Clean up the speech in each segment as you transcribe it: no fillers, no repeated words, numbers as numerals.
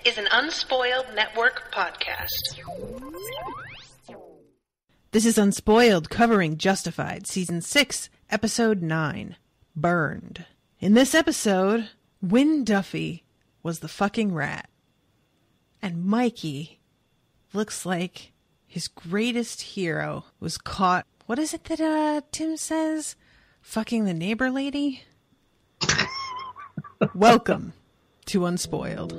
is an Unspoiled Network podcast. This is Unspoiled, covering Justified, Season 6, Episode 9, Burned. In this episode, Wynn Duffy was the fucking rat. And Mikey looks like his greatest hero was caught. What is it that Tim says? Fucking the neighbor lady? Welcome to Unspoiled.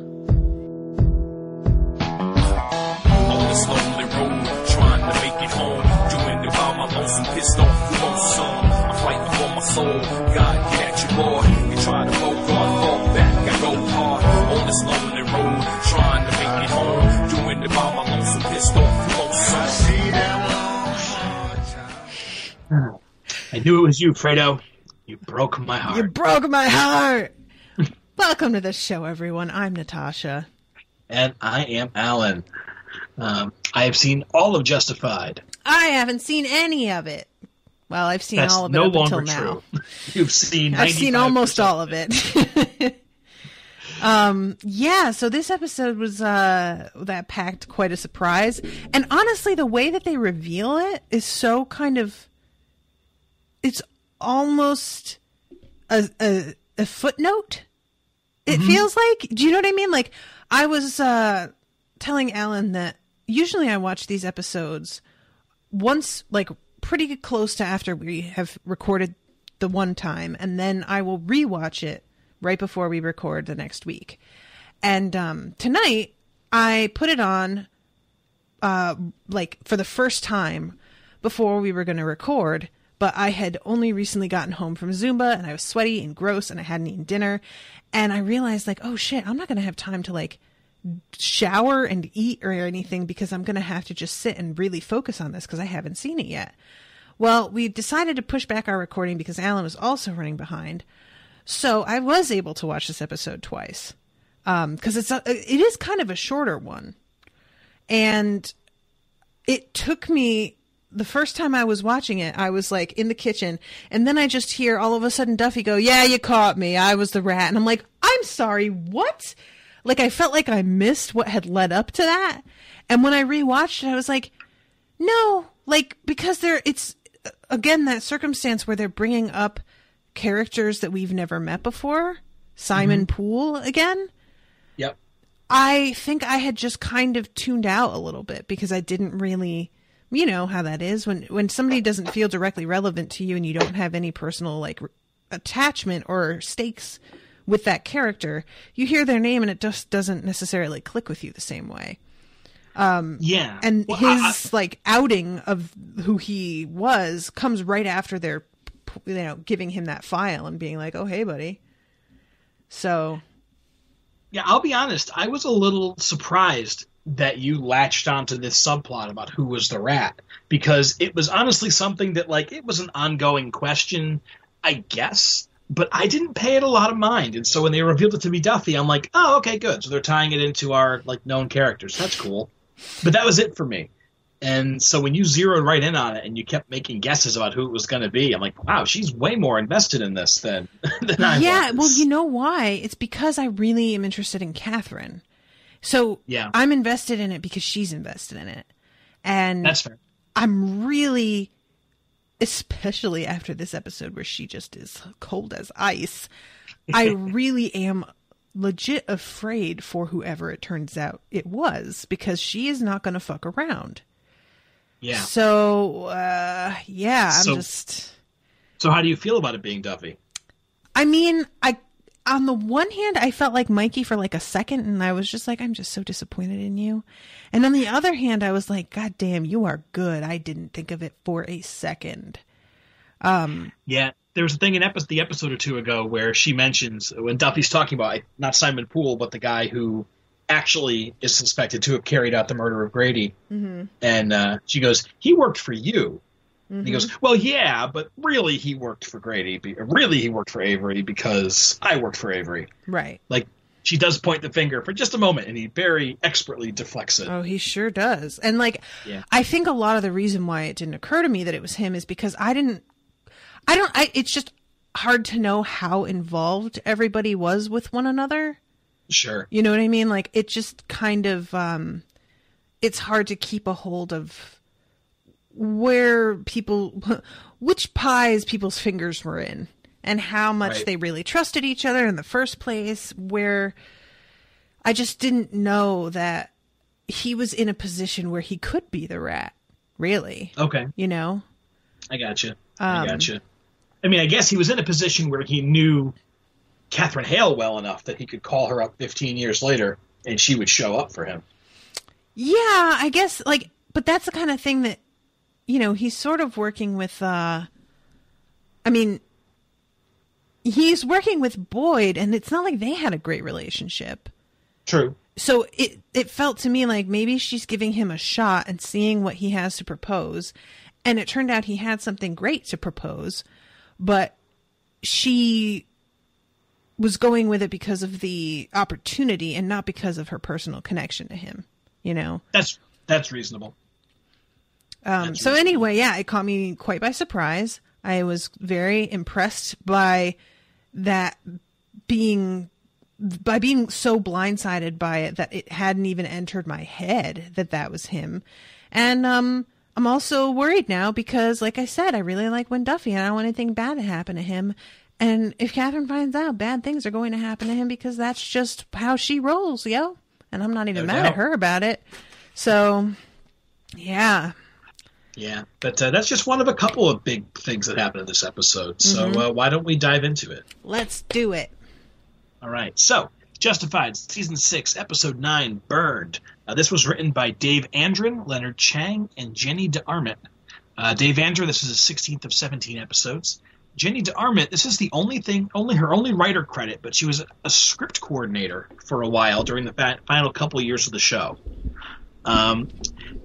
On this lonely road, trying to make it home, doing it by my lonesome, pissed off with no son. I'm fighting for my soul, God, get at you, boy. You try to vote, God, fall back, I go hard. On this lonely road, trying to make it home, doing it by my lonesome, pissed off with no son. I knew it was you, Fredo. You broke my heart. You broke my heart! Welcome to the show, everyone. I'm Natasha. And I am Alan. I have seen all of Justified. I haven't seen any of it. Well, I've seen all of it no up until longer now. True. You've seen 95% I've seen almost all of it. Yeah, so this episode was that packed quite a surprise. And honestly, the way that they reveal it is so kind of... It's almost a footnote. It feels like... Do you know what I mean? Like, I was telling Alan that usually I watch these episodes once, like, pretty close to after we have recorded the one time, and then I will rewatch it right before we record the next week. And tonight, I put it on, like, for the first time before we were going to record, but I had only recently gotten home from Zumba, and I was sweaty and gross, and I hadn't eaten dinner, and I realized, like, oh shit, I'm not going to have time to, like, shower and eat or anything, because I'm going to have to just sit and really focus on this because I haven't seen it yet. Well, we decided to push back our recording because Alan was also running behind. So I was able to watch this episode twice. Because it is kind of a shorter one. And it took me, the first time I was watching it, I was like in the kitchen, and then I just hear all of a sudden Duffy go, "Yeah, you caught me. I was the rat." And I'm like, I'm sorry, what? Like, I felt like I missed what had led up to that. And when I rewatched it, I was like, no, like, because it's, again, that circumstance where they're bringing up characters that we've never met before. Simon Poole again. Yep. I think I had just kind of tuned out a little bit because I didn't really, you know how that is when somebody doesn't feel directly relevant to you and you don't have any personal, like, attachment or stakes with that character, you hear their name and it just doesn't necessarily click with you the same way. Yeah. And his like outing of who he was comes right after they're, you know, giving him that file and being like, "Oh, hey, buddy." So. Yeah, I'll be honest. I was a little surprised that you latched onto this subplot about who was the rat, because it was honestly something that, like, it was an ongoing question, I guess. But I didn't pay it a lot of mind, and so when they revealed it to be Duffy, I'm like, oh, okay, good. So they're tying it into our, like, known characters. That's cool. But that was it for me. And so when you zeroed right in on it and you kept making guesses about who it was going to be, I'm like, wow, she's way more invested in this than I was. Yeah, well, you know why? It's because I really am interested in Catherine. So yeah. I'm invested in it because she's invested in it. And that's fair. I'm really... especially after this episode where she just is cold as ice, I really am legit afraid for whoever it turns out it was, because she is not going to fuck around. Yeah. So, yeah, So how do you feel about it being Duffy? I mean, on the one hand, I felt like Mikey for like a second, and I was just like, I'm just so disappointed in you. And on the other hand, I was like, God damn, you are good. I didn't think of it for a second. Yeah, there was a thing in the episode or two ago where she mentions, when Duffy's talking about, not Simon Poole, but the guy who actually is suspected to have carried out the murder of Grady. And she goes, he worked for you. And he goes, well, yeah, but really he worked for Grady. Really he worked for Avery because I worked for Avery. Right. Like, she does point the finger for just a moment, and he very expertly deflects it. Oh, he sure does. And, like, yeah. I think a lot of the reason why it didn't occur to me that it was him is because it's just hard to know how involved everybody was with one another. Sure. You know what I mean? Like, it just kind of, it's hard to keep a hold of which pies people's fingers were in and how much they really trusted each other in the first place, where I just didn't know that he was in a position where he could be the rat, really. Okay. You know? I gotcha. I mean, I guess he was in a position where he knew Catherine Hale well enough that he could call her up 15 years later and she would show up for him. Yeah, I guess, like, but that's the kind of thing that, you know, he's sort of working with, he's working with Boyd, and it's not like they had a great relationship. True. So it felt to me like maybe she's giving him a shot and seeing what he has to propose. And it turned out he had something great to propose, but she was going with it because of the opportunity and not because of her personal connection to him, you know? That's reasonable. So anyway, yeah, it caught me quite by surprise. I was very impressed by that being so blindsided by it that it hadn't even entered my head that was him. And I'm also worried now because, like I said, I really like Wynn Duffy and I don't want anything bad to happen to him. And if Catherine finds out, bad things are going to happen to him because that's just how she rolls, yo. And I'm not even mad at her about it. So, yeah. Yeah, but that's just one of a couple of big things that happened in this episode. So why don't we dive into it? Let's do it. All right. So, Justified, Season 6, Episode 9, Burned. This was written by Dave Andren, Leonard Chang, and Jenny DeArmond. Dave Andren, this is his 16th of 17 episodes. Jenny DeArmond, this is her only writer credit, but she was a script coordinator for a while during the final couple of years of the show. And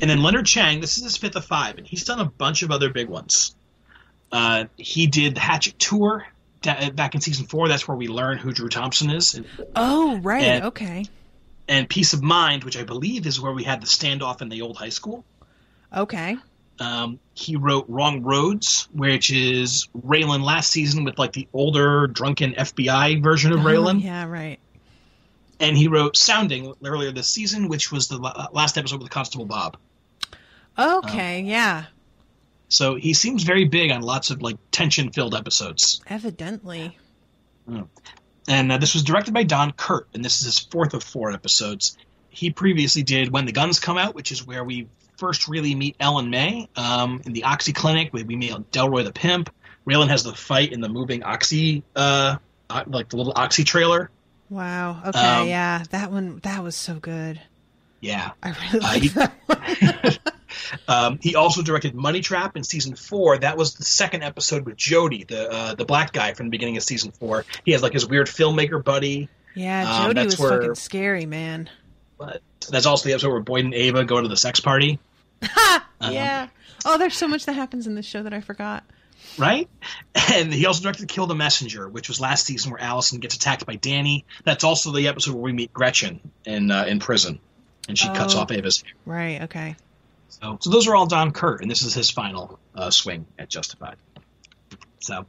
then Leonard Chang, this is his 5th of 5, and he's done a bunch of other big ones. He did the Hatchet Tour back in Season 4. That's where we learn who Drew Thompson is. Okay. And Peace of Mind, which I believe is where we had the standoff in the old high school. Okay. He wrote Wrong Roads, which is Raylan last season with like the older, drunken FBI version of Raylan. Yeah, right. And he wrote Sounding earlier this season, which was the last episode with Constable Bob. Okay, yeah. So he seems very big on lots of like tension-filled episodes. Evidently. And this was directed by Don Kurt, and this is his 4th of 4 episodes. He previously did When the Guns Come Out, which is where we first really meet Ellen May in the Oxy Clinic. We meet Delroy the Pimp. Raylan has the fight in the moving Oxy, like the little Oxy trailer. Wow. Okay. Yeah. That was so good. Yeah. I really like that one. He also directed Money Trap in Season 4. That was the second episode with Jody, the black guy from the beginning of Season 4. He has like his weird filmmaker buddy. Yeah. Jody was fucking scary, man. But that's also the episode where Boyd and Ava go to the sex party. Yeah. Oh, there's so much that happens in this show that I forgot. Right? And he also directed Kill the Messenger, which was last season where Allison gets attacked by Danny. That's also the episode where we meet Gretchen in prison, and she cuts off Ava's hair. Right, okay. So those are all Don Kurt, and this is his final swing at Justified. So,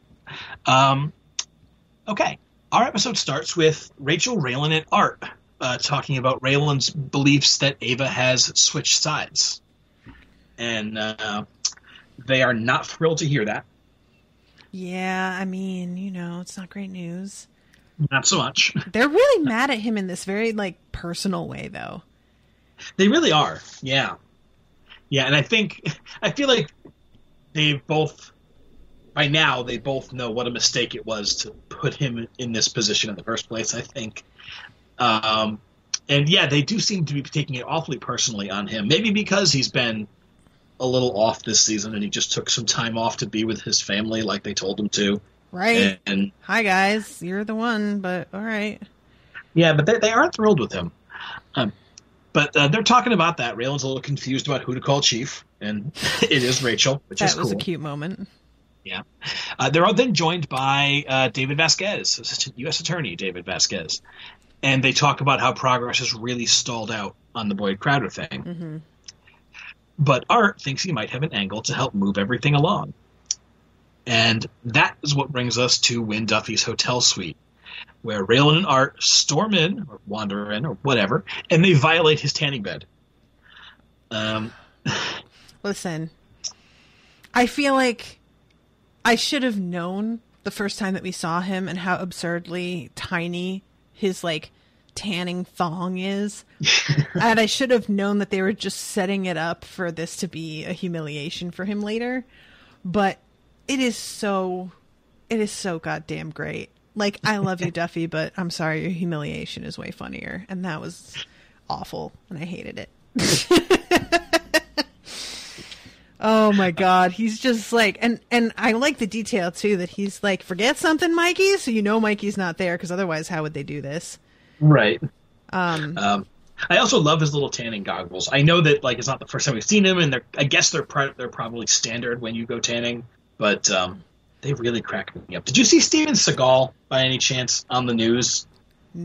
okay. Our episode starts with Rachel, Raylan, and Art talking about Raylan's beliefs that Ava has switched sides. And they are not thrilled to hear that. Yeah, I mean, it's not great news. Not so much. They're really mad at him in this very, personal way, though. They really are, yeah. Yeah, and I feel like by now, they both know what a mistake it was to put him in this position in the first place, I think. And yeah, they do seem to be taking it awfully personally on him. Maybe because he's been a little off this season and he just took some time off to be with his family like they told him to. Right. And hi, guys. You're the one, but all right. Yeah, but they aren't thrilled with him. But they're talking about that. Raylan's a little confused about who to call chief, and it is Rachel, which is cool. That was a cute moment. Yeah. They're all then joined by David Vasquez, Assistant U.S. Attorney David Vasquez. And they talk about how progress has really stalled out on the Boyd Crowder thing. Mm-hmm. But Art thinks he might have an angle to help move everything along. And that is what brings us to Wynn Duffy's hotel suite. where Raylan and Art storm in, or wander in, or whatever, and they violate his tanning bed. Listen, I feel like I should have known the first time that we saw him and how absurdly tiny his, like, tanning thong is. And I should have known that they were just setting it up for this to be a humiliation for him later. But it is so goddamn great. Like, I love you, Duffy, but I'm sorry, your humiliation is way funnier. And that was awful, and I hated it. Oh my God. He's just like, and I like the detail too, that he's like, forget something, Mikey. So you know Mikey's not there, because otherwise how would they do this? Right. I also love his little tanning goggles. I know that, like, it's not the first time we've seen him, and I guess they're probably standard when you go tanning, but they really crack me up. Did you see Steven Seagal by any chance on the news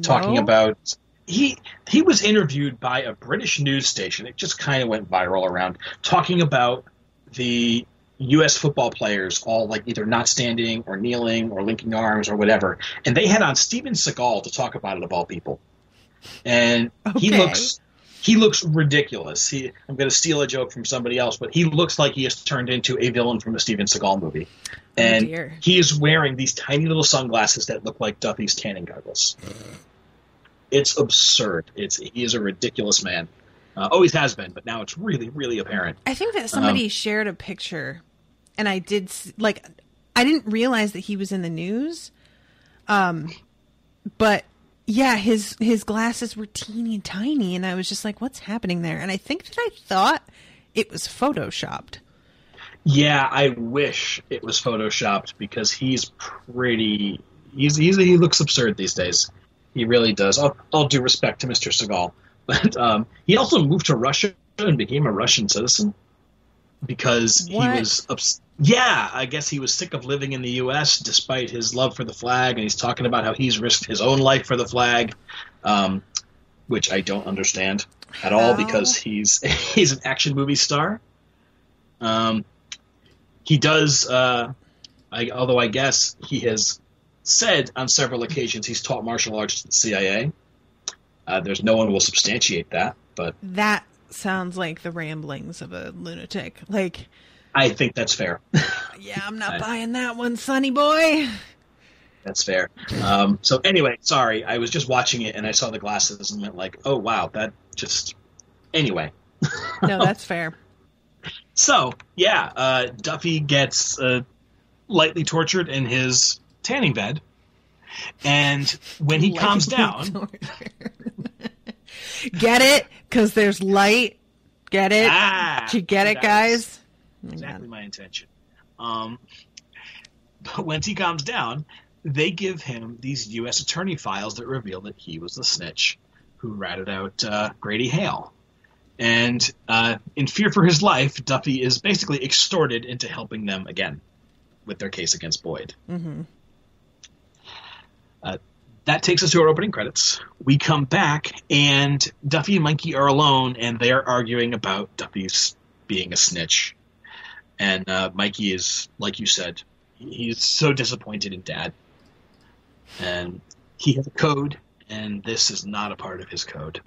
talking about? He was interviewed by a British news station. It just kind of went viral around, talking about the U.S. football players all, like, either not standing or kneeling or linking arms or whatever. And they had on Steven Seagal to talk about it, of all people. And okay. he looks ridiculous. I'm going to steal a joke from somebody else, but he looks like he has turned into a villain from a Steven Seagal movie. And he is wearing these tiny little sunglasses that look like Duffy's tanning goggles. It's absurd. He is a ridiculous man. Always has been, but now it's really, really apparent. I think that somebody shared a picture, and I didn't realize that he was in the news. But yeah, his glasses were teeny tiny, and I was just like, what's happening there? And I think that I thought it was photoshopped. Yeah, I wish it was photoshopped, because he looks absurd these days. He really does. All due respect to Mr. Seagal. But he also moved to Russia and became a Russian citizen because he was I guess he was sick of living in the U.S. despite his love for the flag, and he's talking about how he's risked his own life for the flag, which I don't understand at all, because he's an action movie star. He does, although I guess he has said on several occasions he's taught martial arts to the CIA. There's no one who will substantiate that, but that sounds like the ramblings of a lunatic. Like, I think that's fair. Yeah, I'm not buying that one, sonny boy. That's fair. So anyway, sorry, I was just watching it and I saw the glasses and went like, oh wow, that just anyway. No, that's fair. So yeah, Duffy gets lightly tortured in his tanning bed, and when he calms down. Get it? Because there's light. Get it? Did you get it, guys? Exactly my intention. But once he calms down, they give him these U.S. attorney files that reveal that he was the snitch who ratted out Grady Hale. And in fear for his life, Duffy is basically extorted into helping them again with their case against Boyd. Mm-hmm. That takes us to our opening credits. We come back, and Duffy and Mikey are alone, and they're arguing about Duffy's being a snitch. And Mikey is, like you said, he's so disappointed in Dad. And he has a code, and this is not a part of his code.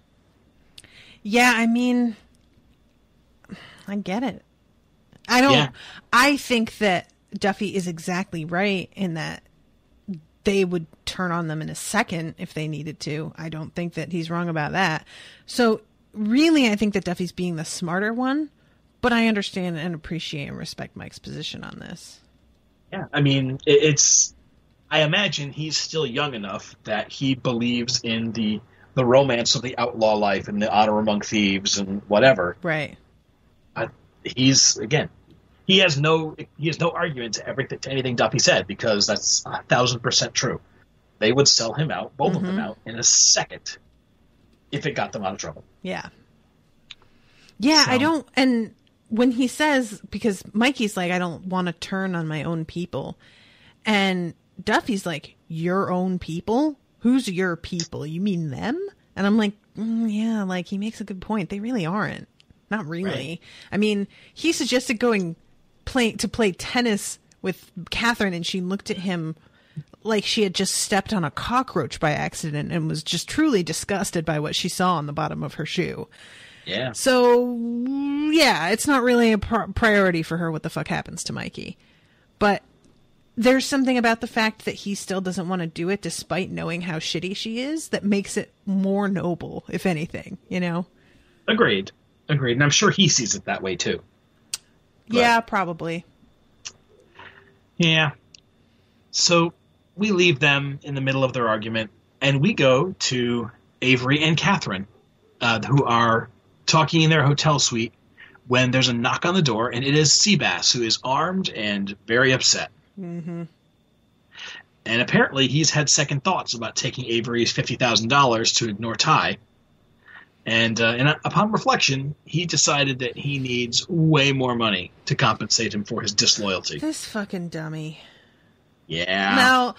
Yeah, I mean, I get it. I think that Duffy is exactly right in that they would turn on them in a second if they needed to. I don't think that he's wrong about that. So really, I think that Duffy's being the smarter one, but I understand and appreciate and respect Mike's position on this. Yeah, I mean, I imagine he's still young enough that he believes in the romance of the outlaw life and the honor among thieves and whatever. Right. He has no argument to anything Duffy said, because that's 1,000% true. They would sell him out, both of them out, in a second if it got them out of trouble. Yeah. Yeah, so. And when he says, because Mikey's like, I don't want to turn on my own people. And Duffy's like, your own people? Who's your people? You mean them? And I'm like, yeah, like, he makes a good point. They really aren't. Not really. Right. I mean, he suggested going to play tennis with Catherine, and she looked at him like she had just stepped on a cockroach by accident and was just truly disgusted by what she saw on the bottom of her shoe. Yeah. So, yeah, it's not really a priority for her what the fuck happens to Mikey. But there's something about the fact that he still doesn't want to do it despite knowing how shitty she is that makes it more noble, if anything, you know? Agreed. And I'm sure he sees it that way, too. But, yeah, probably. Yeah. So we leave them in the middle of their argument, and we go to Avery and Catherine, who are talking in their hotel suite when there's a knock on the door, and it is Seabass, who is armed and very upset. Mm-hmm. And apparently he's had second thoughts about taking Avery's $50,000 to ignore Ty. And upon reflection, he decided that he needs way more money to compensate him for his disloyalty. This fucking dummy. Yeah. Now,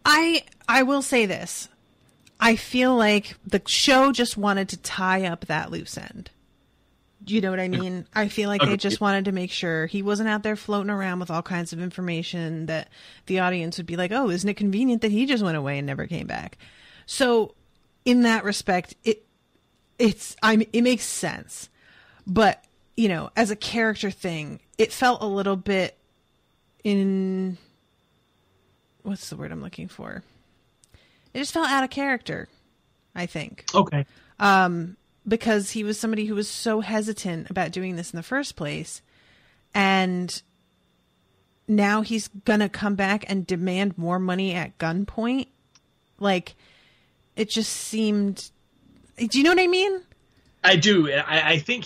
I will say this. I feel like the show just wanted to tie up that loose end. Do you know what I mean? I feel like they just wanted to make sure he wasn't out there floating around with all kinds of information that the audience would be like, oh, isn't it convenient that he just went away and never came back? So in that respect, it makes sense. But, you know, as a character thing, it felt a little bit what's the word I'm looking for? It just felt out of character, I think. Okay. Because he was somebody who was so hesitant about doing this in the first place. And now he's going to come back and demand more money at gunpoint. Like, it just seemed... Do you know what I mean? I do. I think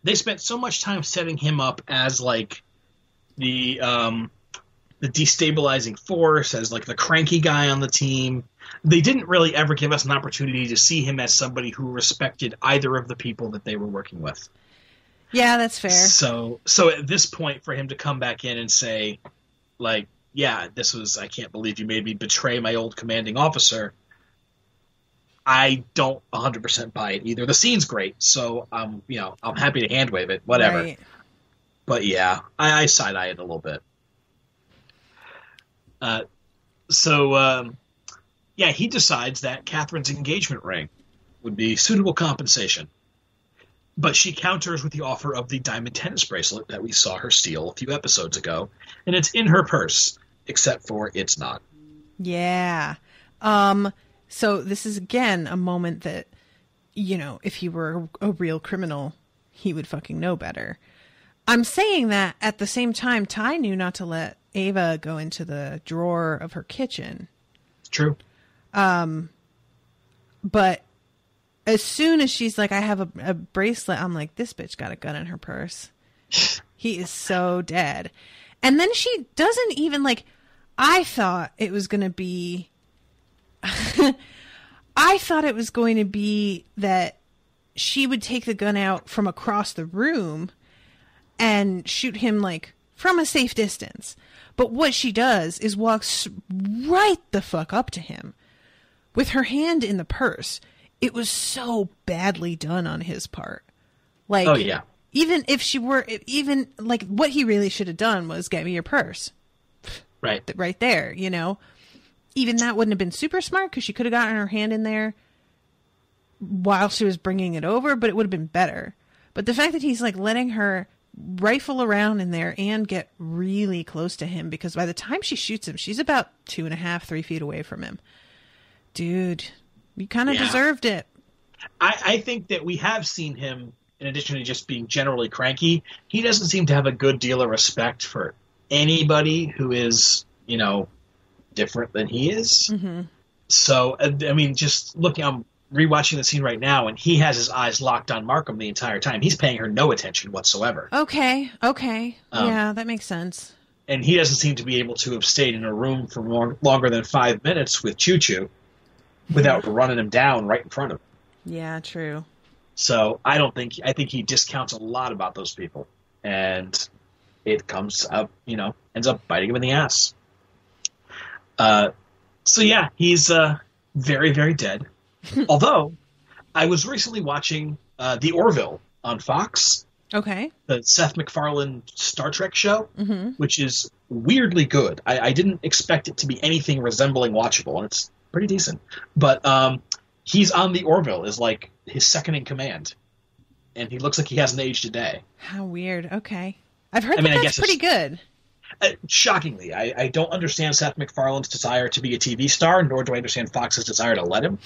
they spent so much time setting him up as like the destabilizing force, as like the cranky guy on the team. They didn't really ever give us an opportunity to see him as somebody who respected either of the people that they were working with. Yeah, that's fair. So at this point, for him to come back in and say, like, yeah, I can't believe you made me betray my old commanding officer, I don't 100% buy it either. The scene's great, so I'm happy to hand wave it, whatever. Right. But yeah, I side-eye it a little bit. Yeah, he decides that Catherine's engagement ring would be suitable compensation. But she counters with the offer of the diamond tennis bracelet that we saw her steal a few episodes ago, and it's in her purse, except for it's not. Yeah. So this is, again, a moment that, you know, if he were a real criminal, he would fucking know better. I'm saying that at the same time, Ty knew not to let Ava go into the drawer of her kitchen. True. But as soon as she's like, I have a bracelet, I'm like, this bitch got a gun in her purse. He is so dead. And then she doesn't even, like, I thought it was going to be that she would take the gun out from across the room and shoot him, like, from a safe distance. But what she does is walks right the fuck up to him with her hand in the purse. It was so badly done on his part. Like, oh, yeah. Even if she were, even, like, what he really should have done was get me your purse. Right. Right there, you know? Even that wouldn't have been super smart because she could have gotten her hand in there while she was bringing it over, but it would have been better. But the fact that he's, like, letting her rifle around in there and get really close to him, because by the time she shoots him, she's about 2.5, 3 feet away from him. Dude, you kind of deserved it. I think that we have seen him, in addition to just being generally cranky, he doesn't seem to have a good deal of respect for anybody who is, you know, different than he is. Mm-hmm. So, I mean, just looking, I'm rewatching the scene right now, and he has his eyes locked on Markham the entire time. He's paying her no attention whatsoever. Okay. Yeah, that makes sense. And he doesn't seem to be able to have stayed in a room for longer than 5 minutes with Choo Choo without running him down right in front of him. Yeah, true. So I think he discounts a lot about those people, and it comes up, you know, ends up biting him in the ass. So yeah, he's very, very dead. Although I was recently watching The Orville on Fox. Okay. The Seth MacFarlane Star Trek show, mm-hmm. which is weirdly good. I didn't expect it to be anything resembling watchable, and it's pretty decent. But he's on the Orville as like his second in command, and he looks like he hasn't aged a day. How weird. Okay. I've heard that's pretty good. Shockingly, I don't understand Seth MacFarlane's desire to be a TV star, nor do I understand Fox's desire to let him.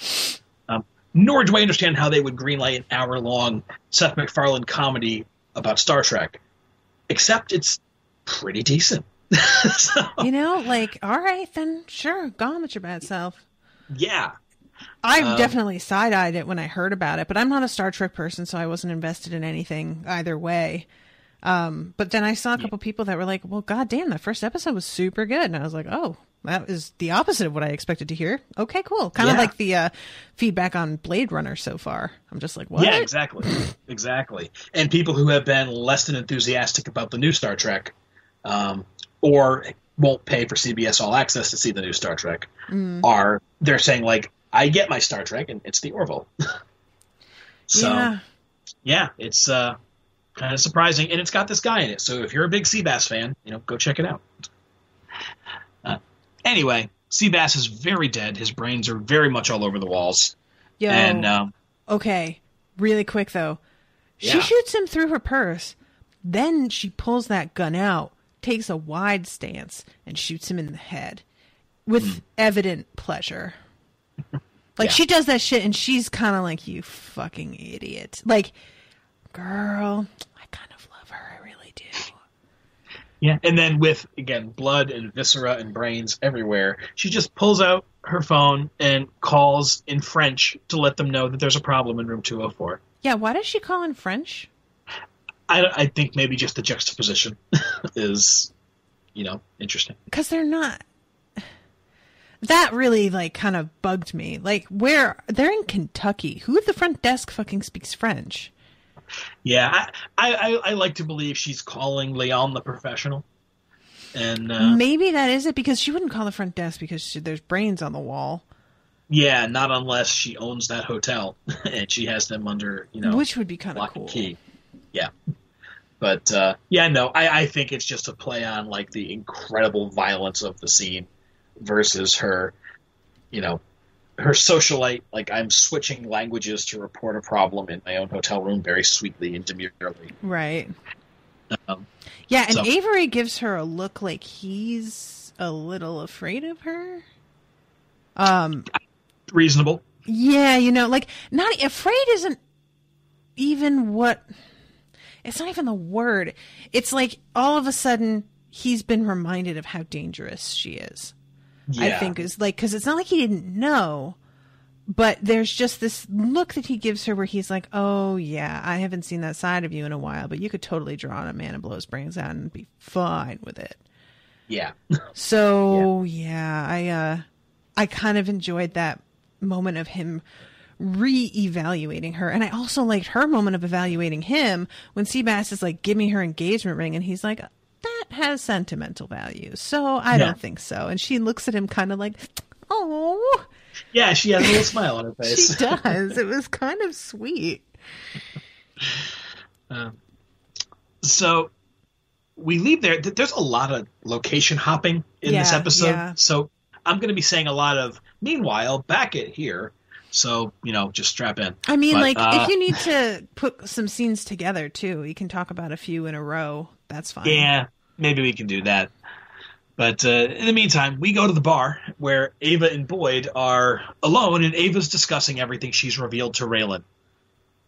Nor do I understand how they would greenlight an hour-long Seth MacFarlane comedy about Star Trek. Except it's pretty decent. So, all right, then sure, go on with your bad self. Yeah. I definitely side-eyed it when I heard about it, but I'm not a Star Trek person, so I wasn't invested in anything either way. But then I saw a couple people that were like, well, goddamn, that first episode was super good. And I was like, oh, that is the opposite of what I expected to hear. Okay, cool. Kind of like the feedback on Blade Runner so far. I'm just like, what? Yeah, exactly. Exactly. And people who have been less than enthusiastic about the new Star Trek or won't pay for CBS All Access to see the new Star Trek they're saying, like, I get my Star Trek, and it's the Orville. So, yeah it's kind of surprising, and it's got this guy in it. So if you're a big Seabass fan, go check it out. Anyway, Seabass is very dead. His brains are very much all over the walls. Yo, and okay, really quick though. She shoots him through her purse. Then she pulls that gun out, takes a wide stance, and shoots him in the head with evident pleasure. Like, she does that shit, and she's kind of like, you fucking idiot. Like, girl, I kind of love her. I really do. Yeah, and then with, again, blood and viscera and brains everywhere, she just pulls out her phone and calls in French to let them know that there's a problem in room 204. Yeah, why does she call in French? I think maybe just the juxtaposition is, interesting. Because they're not... That really, kind of bugged me. Like, they're in Kentucky. Who at the front desk fucking speaks French? Yeah, I like to believe she's calling Leon the professional. And maybe that is it, because she wouldn't call the front desk because there's brains on the wall. Yeah, not unless she owns that hotel and she has them under, which would be kind of cool. Lock and key. Yeah. But, I think it's just a play on, like, the incredible violence of the scene versus her, her socialite, like, I'm switching languages to report a problem in my own hotel room very sweetly and demurely. Right. Avery gives her a look like he's a little afraid of her. Reasonable. Yeah, not afraid isn't even it's not even the word. It's like all of a sudden he's been reminded of how dangerous she is. Yeah. I think is like, because it's not like he didn't know, but there's just this look that he gives her where he's like, oh yeah, I haven't seen that side of you in a while, but you could totally draw on a man and blow his brains out and be fine with it. Yeah. So I kind of enjoyed that moment of him re-evaluating her, and I also liked her moment of evaluating him when Seabass is like, give me her engagement ring, and he's like, that has sentimental value, so I don't think so. And she looks at him kind of like, oh yeah, she has a little smile on her face. She does. It was kind of sweet. So we leave there. There's a lot of location hopping in this episode, so I'm going to be saying a lot of meanwhile back at here. So, just strap in. I mean, if you need to put some scenes together, too, you can talk about a few in a row. That's fine. Yeah, maybe we can do that. But in the meantime, we go to the bar where Ava and Boyd are alone, and Ava's discussing everything she's revealed to Raylan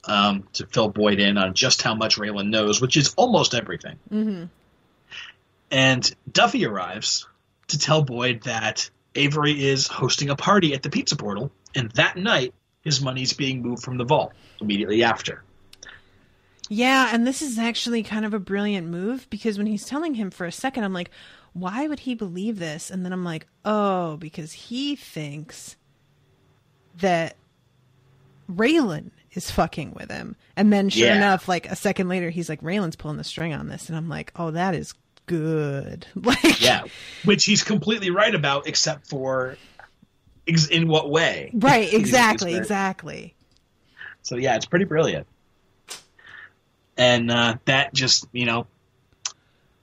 to fill Boyd in on just how much Raylan knows, which is almost everything. Mm-hmm. And Duffy arrives to tell Boyd that Avery is hosting a party at the Pizza Portal, and that night, his money's being moved from the vault immediately after. Yeah, and this is actually kind of a brilliant move, because when he's telling him for a second, I'm like, why would he believe this? And then I'm like, oh, because he thinks that Raylan is fucking with him. And then sure enough, like a second later, he's like, Raylan's pulling the string on this. And I'm like, oh, that is good. Like, yeah, which he's completely right about, except for in what way. Right, exactly. So yeah, it's pretty brilliant. And that just,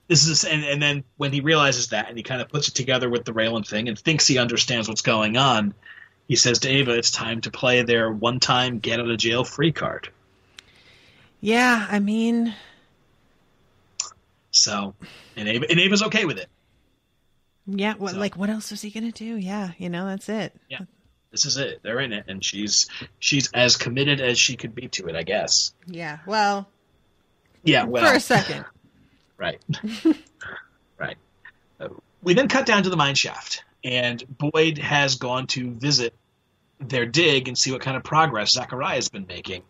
this is, and then when he realizes that, and he kind of puts it together with the Raylan thing, and thinks he understands what's going on, he says to Ava, "It's time to play their one-time get-out-of-jail-free card." Yeah, I mean, so, and Ava's okay with it. Yeah, what else is he gonna do? Yeah, that's it. Yeah, this is it. They're in it, and she's as committed as she could be to it, I guess. Yeah. Well. Yeah. Well. For a second. Right. Right. We then cut down to the mine shaft, and Boyd has gone to visit their dig and see what kind of progress Zachariah's been making,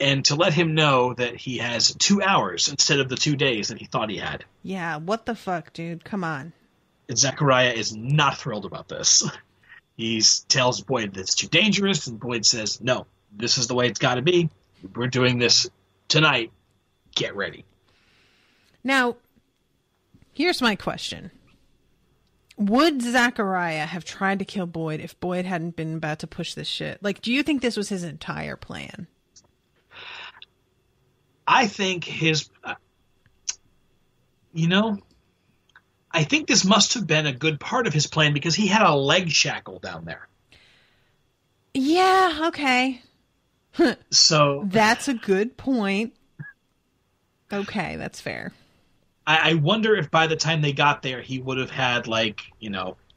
and to let him know that he has 2 hours instead of the 2 days that he thought he had. Yeah. What the fuck, dude? Come on. And Zachariah is not thrilled about this. He tells Boyd that it's too dangerous, and Boyd says, "No, this is the way it's got to be. We're doing this tonight. Get ready." Now, here's my question. Would Zachariah have tried to kill Boyd if Boyd hadn't been about to push this shit? Like, do you think this was his entire plan? I think I think this must have been a good part of his plan because he had a leg shackle down there. Yeah, okay. So that's a good point. Okay, that's fair. I wonder if by the time they got there, he would have had he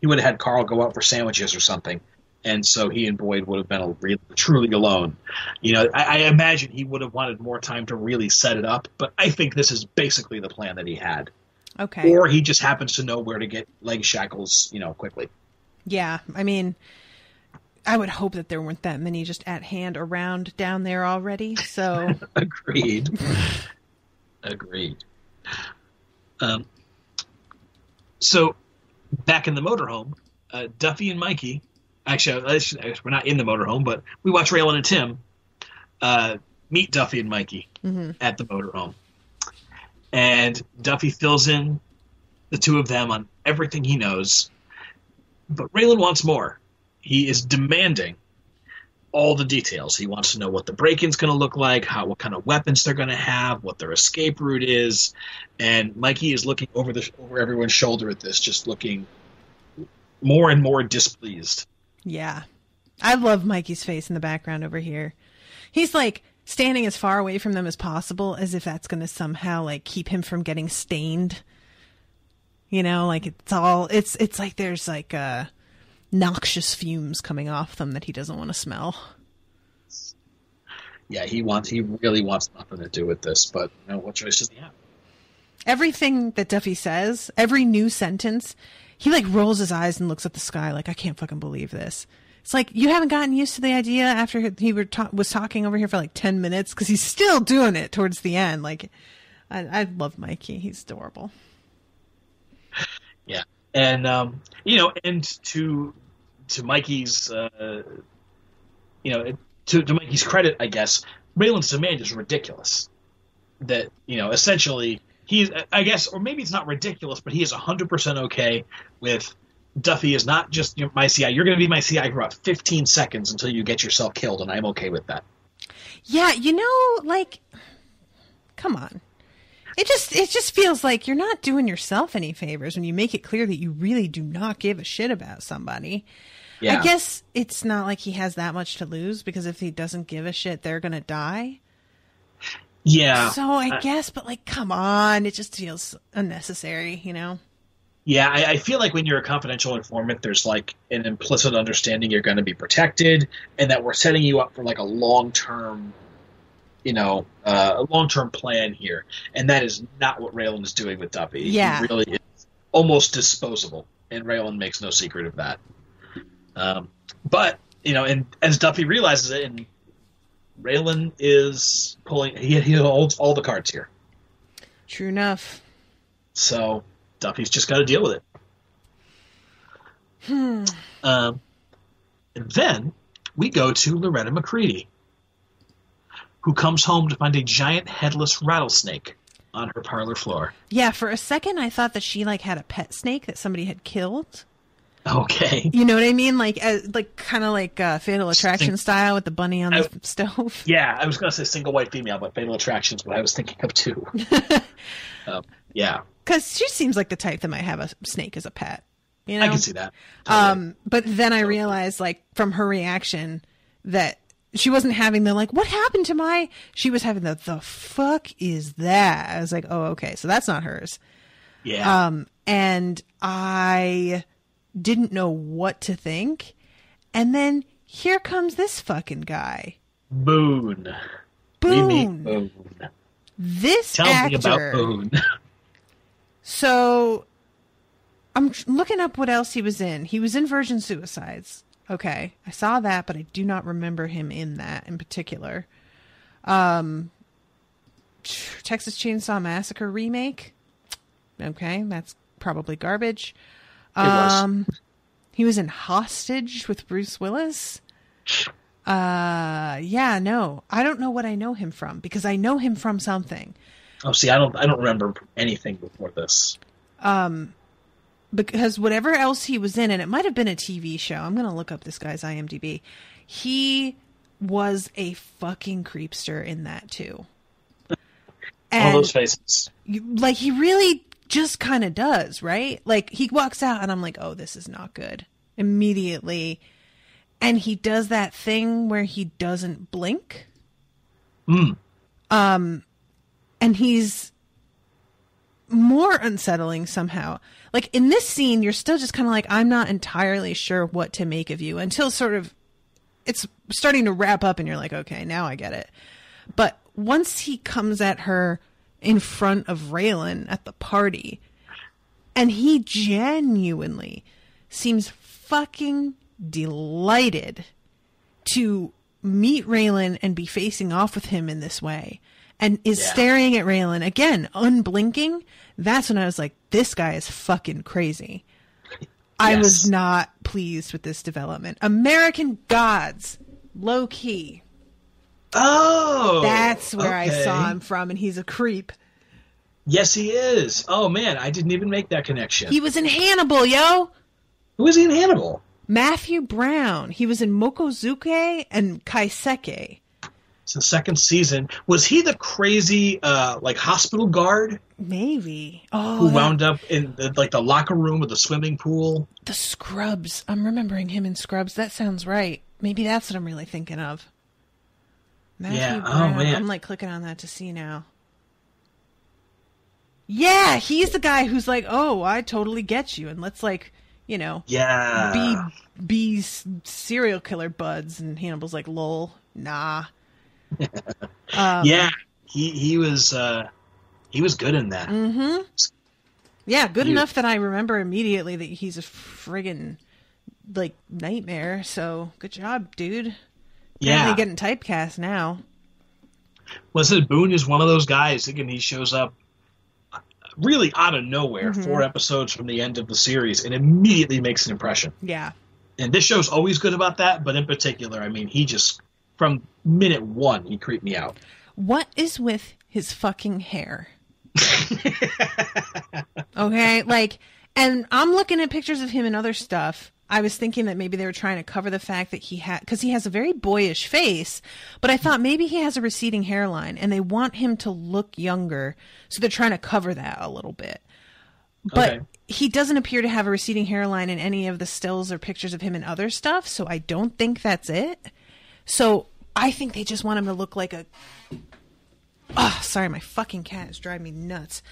would have had Carl go out for sandwiches or something. And so he and Boyd would have been truly alone. I imagine he would have wanted more time to really set it up. But I think this is basically the plan that he had. Okay. Or he just happens to know where to get leg shackles, quickly. Yeah. I mean, I would hope that there weren't that many just at hand around down there already. So Agreed. Agreed. So back in the motorhome, Duffy and Mikey, actually, we're not in the motorhome, but we watch Raylan and Tim meet Duffy and Mikey at the motorhome. And Duffy fills in the two of them on everything he knows. But Raylan wants more. He is demanding all the details. He wants to know what the break-in's going to look like, what kind of weapons they're going to have, what their escape route is. And Mikey is looking over everyone's shoulder at this, just looking more and more displeased. Yeah. I love Mikey's face in the background over here. He's like standing as far away from them as possible, as if that's going to somehow keep him from getting stained. It's like there's noxious fumes coming off them that he doesn't want to smell. Yeah, he really wants nothing to do with this, but what choice does he have? Everything that Duffy says, every new sentence, he rolls his eyes and looks at the sky like, I can't fucking believe this. It's like, you haven't gotten used to the idea after he was talking over here for 10 minutes, because he's still doing it towards the end. I love Mikey. He's adorable. Yeah. And, and to Mikey's, to Mikey's credit, I guess, Raylan's demand is ridiculous. That, essentially, he's, I guess, or maybe it's not ridiculous, but he is 100% okay with Duffy is not just my CI. You're going to be my CI for about 15 seconds until you get yourself killed, and I'm okay with that. Yeah, come on. It just feels like you're not doing yourself any favors when you make it clear that you really do not give a shit about somebody. Yeah. I guess it's not like he has that much to lose, because if he doesn't give a shit, they're going to die. Yeah. So I guess, but come on, it just feels unnecessary, Yeah, I feel like when you're a confidential informant, there's an implicit understanding you're going to be protected, and that we're setting you up for a long-term, a long-term plan here. And that is not what Raylan is doing with Duffy. Yeah. He really is almost disposable, and Raylan makes no secret of that. But, and as Duffy realizes it, and Raylan is pulling, he holds all the cards here. True enough. So Duffy's just got to deal with it. And then we go to Loretta McCready, who comes home to find a giant headless rattlesnake on her parlor floor. Yeah, for a second I thought that she had a pet snake that somebody had killed. Okay. You know what I mean? Kind of Fatal Attraction style with the bunny on the stove. Yeah, I was going to say Single White Female, but Fatal Attraction's what I was thinking of too. Yeah. Because she seems like the type that might have a snake as a pet. You know? I can see that. Totally. But then I realized, like, from her reaction that she wasn't having the, like, what happened to my... She was having the fuck is that? I was like, oh, okay. So that's not hers. Yeah. And I didn't know what to think. And then here comes this fucking guy. Boone. We meet Boone. This Tell actor... me about Boone. So... I'm looking up what else he was in. He was in Virgin Suicides. Okay. I saw that, but I do not remember him in that in particular. Texas Chainsaw Massacre remake. Okay. That's probably garbage. It was. He was in Hostage with Bruce Willis. Yeah, no. I don't know what I know him from because I know him from something. Oh, see, I don't remember anything before this. Because whatever else he was in, and it might have been a TV show. I'm going to look up this guy's IMDb. He was a fucking creepster in that too. And all those faces. Like, he really just kind of does, right? Like, he walks out and I'm like, oh, this is not good. Immediately. And he does that thing where he doesn't blink. And he's more unsettling somehow. Like, in this scene, you're still just kind of like, I'm not entirely sure what to make of you until sort of it's starting to wrap up and you're like, okay, now I get it. But once he comes at her in front of Raylan at the party, and he genuinely seems fucking delighted to meet Raylan and be facing off with him in this way, and is staring at Raylan again, unblinking. That's when I was like, this guy is fucking crazy. I was not pleased with this development. American Gods, low key. Oh, that's where I saw him from, and he's a creep. Yes, he is. Oh man, I didn't even make that connection. He was in Hannibal, yo. Who was he in Hannibal? Matthew Brown. He was in Mokozuke and Kaiseki. It's the second season. Was he the crazy, like, hospital guard? Maybe. Oh, who wound up in the locker room with the swimming pool? The Scrubs. I'm remembering him in Scrubs. That sounds right. Maybe that's what I'm really thinking of. Matthew Brown. Oh man, I'm like clicking on that to see now. Yeah, he's the guy who's like, oh, I totally get you, and let's be serial killer buds. And Hannibal's like, lol, nah. Yeah, he was good in that. Mm-hmm. Yeah, good enough that I remember immediately that he's a friggin' like nightmare. So good job, dude. Apparently getting typecast now. Listen, Boone is one of those guys. Again, he shows up really out of nowhere, 4 episodes from the end of the series, and immediately makes an impression. Yeah. And this show's always good about that, but in particular, I mean, he just, from minute 1, he creeped me out. What is with his fucking hair? Okay, like, and I'm looking at pictures of him and other stuff. I was thinking that maybe they were trying to cover the fact that because he has a very boyish face, but I thought maybe he has a receding hairline and they want him to look younger, so they're trying to cover that a little bit. But he doesn't appear to have a receding hairline in any of the stills or pictures of him in other stuff, so I don't think that's it. So I think they just want him to look like a... Oh, sorry, my fucking cat is driving me nuts.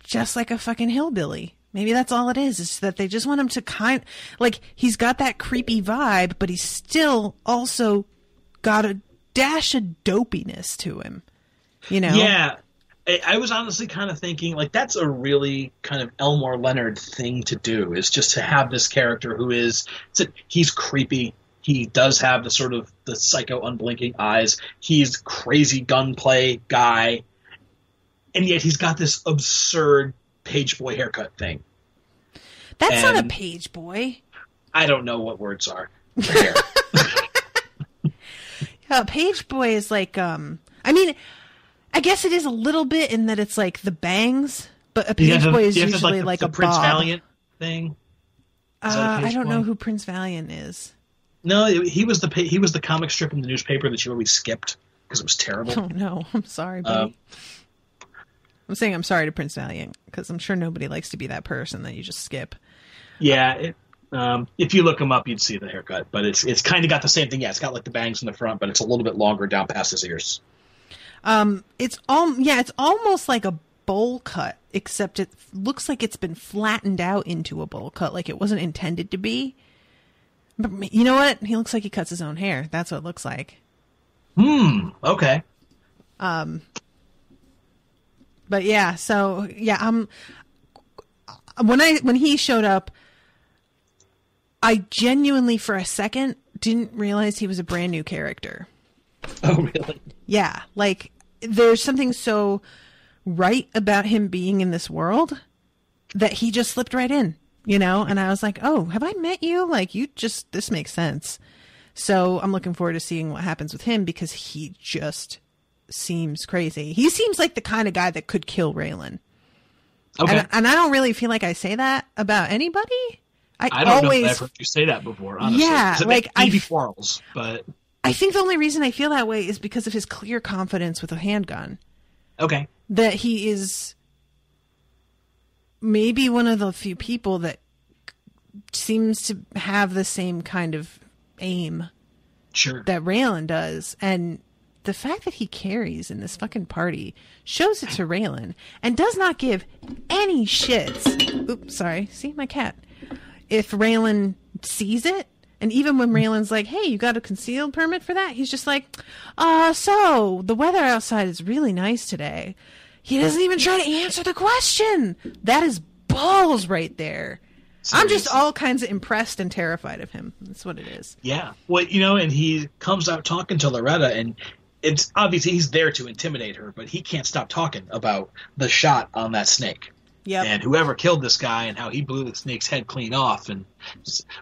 Just like a fucking hillbilly. Maybe that's all it is that they just want him to he's got that creepy vibe, but he's still also got a dash of dopiness to him, you know? Yeah. I was honestly kind of thinking, like, that's a really kind of Elmore Leonard thing to do, is just to have this character who he's creepy. He does have the sort of the psycho unblinking eyes. He's crazy gunplay guy. And yet he's got this absurd page boy haircut thing. That's not a page boy. I don't know what words are. Page boy is like, I mean, I guess it is a little bit in that it's like the bangs, but a page boy is usually like a Prince bob. Valiant thing. I don't know who Prince Valiant is. No, he was the comic strip in the newspaper that you always skipped because it was terrible. Oh no, I'm sorry, buddy. I'm saying I'm sorry to Prince Valiant because I'm sure nobody likes to be that person that you just skip. Yeah, if you look him up, you'd see the haircut, but it's kind of got the same thing. Yeah, it's got like the bangs in the front, but it's a little bit longer down past his ears. It's almost like a bowl cut, except it looks like it's been flattened out into a bowl cut, like it wasn't intended to be. But you know what? He looks like he cuts his own hair. That's what it looks like. Okay. But yeah, so yeah, when he showed up, I genuinely for a second didn't realize he was a brand new character. Oh, really? Yeah, like there's something so right about him being in this world that he just slipped right in, you know? And I was like, oh, have I met you? Like, this makes sense. So I'm looking forward to seeing what happens with him because he just seems crazy. He seems like the kind of guy that could kill Raylan. Okay. And I don't really feel like I say that about anybody. I don't know if I've heard you say that before, honestly. Yeah, like maybe quarrels, but I think the only reason I feel that way is because of his clear confidence with a handgun. Okay. That he is maybe one of the few people that seems to have the same kind of aim that Raylan does. And the fact that he carries in this fucking party shows it to Raylan and does not give any shits. Oops, sorry. See, my cat. If Raylan sees it, and even when Raylan's like, hey, you got a concealed permit for that? He's just like, so the weather outside is really nice today. He doesn't even try to answer the question. That is balls right there. Seriously? I'm just all kinds of impressed and terrified of him. That's what it is. Yeah. Well, and he comes out talking to Loretta, and it's obviously he's there to intimidate her, but he can't stop talking about the shot on that snake. Yep. And whoever killed this guy and how he blew the snake's head clean off. And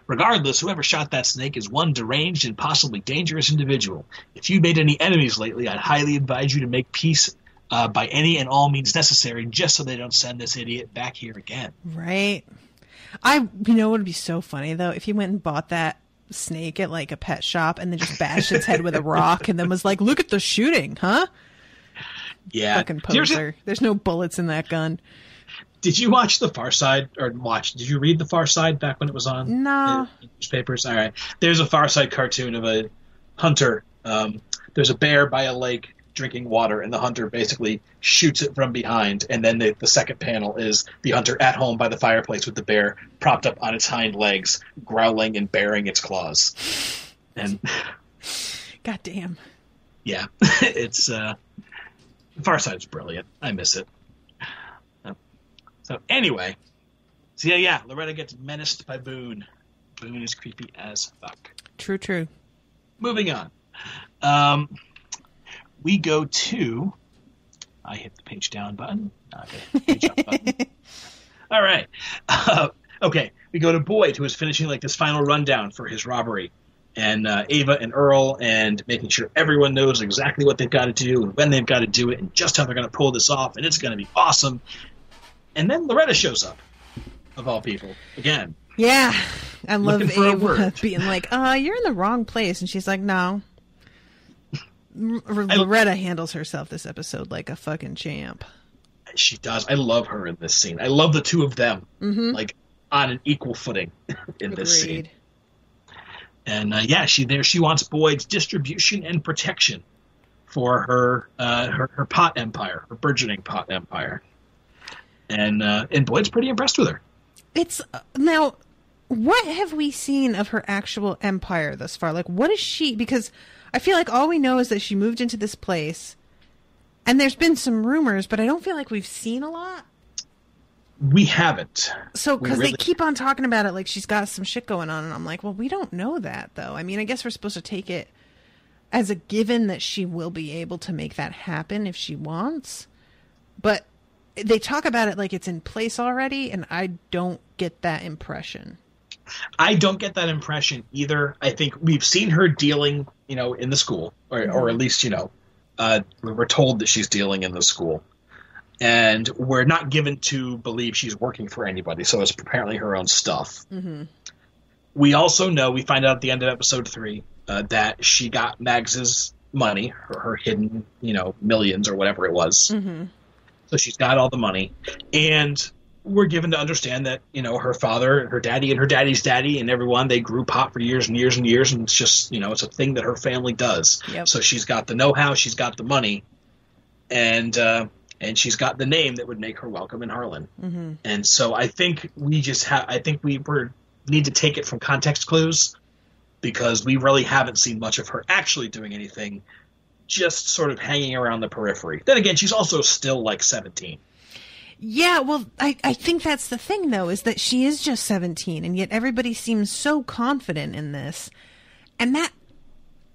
regardless, whoever shot that snake is one deranged and possibly dangerous individual. If you made any enemies lately, I'd highly advise you to make peace by any and all means necessary, just so they don't send this idiot back here again. Right. What would be so funny, though, if he went and bought that snake at like a pet shop and then just bashed its head with a rock and then was like, look at the shooting, huh? Yeah. Fucking poser. There's no bullets in that gun. Did you watch The Far Side, did you read The Far Side back when it was on No. newspapers? All right. There's a Far Side cartoon of a hunter. There's a bear by a lake drinking water, and the hunter basically shoots it from behind, and then the second panel is the hunter at home by the fireplace with the bear propped up on its hind legs, growling and baring its claws. And God damn. Yeah. It's Far Side's brilliant. I miss it. So anyway, Loretta gets menaced by Boone. Boone is creepy as fuck. True. Moving on. We go to... I hit the page down button. Okay, page up button. All right. Okay, we go to Boyd, who is finishing like this final rundown for his robbery. And Ava and Earl, and making sure everyone knows exactly what they've got to do and when they've got to do it and just how they're going to pull this off. And it's going to be awesome. And then Loretta shows up, of all people, again. Yeah. I love Ava being like, you're in the wrong place. And she's like, no. Loretta handles herself this episode like a fucking champ. She does. I love her in this scene. I love the two of them, like, on an equal footing in this scene. And, she wants Boyd's distribution and protection for her pot empire, her burgeoning pot empire. And Boyd's pretty impressed with her. It's now, what have we seen of her actual empire thus far? Like, what is she? Because I feel like all we know is that she moved into this place, and there's been some rumors, but I don't feel like we've seen a lot. We haven't. So, because they keep on talking about it like she's got some shit going on, and I'm like, well, we don't know that, though. I mean, I guess we're supposed to take it as a given that she will be able to make that happen if she wants, but they talk about it like it's in place already, and I don't get that impression. I don't get that impression either. I think we've seen her dealing, in the school, or at least, we're told that she's dealing in the school. And we're not given to believe she's working for anybody, so it's apparently her own stuff. Mm-hmm. We also know, we find out at the end of episode 3, that she got Mags's money, her hidden, millions or whatever it was. Mm-hmm. So she's got all the money. And we're given to understand that, her father, her daddy, and her daddy's daddy, and everyone, they grew pot for years and years and years. And it's just, it's a thing that her family does. Yep. So she's got the know-how, she's got the money, and she's got the name that would make her welcome in Harlan. Mm-hmm. And so I think we need to take it from context clues, because we really haven't seen much of her actually doing anything, just sort of hanging around the periphery. Then again, she's also still like 17. Yeah, well, I think that's the thing, though, is that she is just 17, and yet everybody seems so confident in this. And that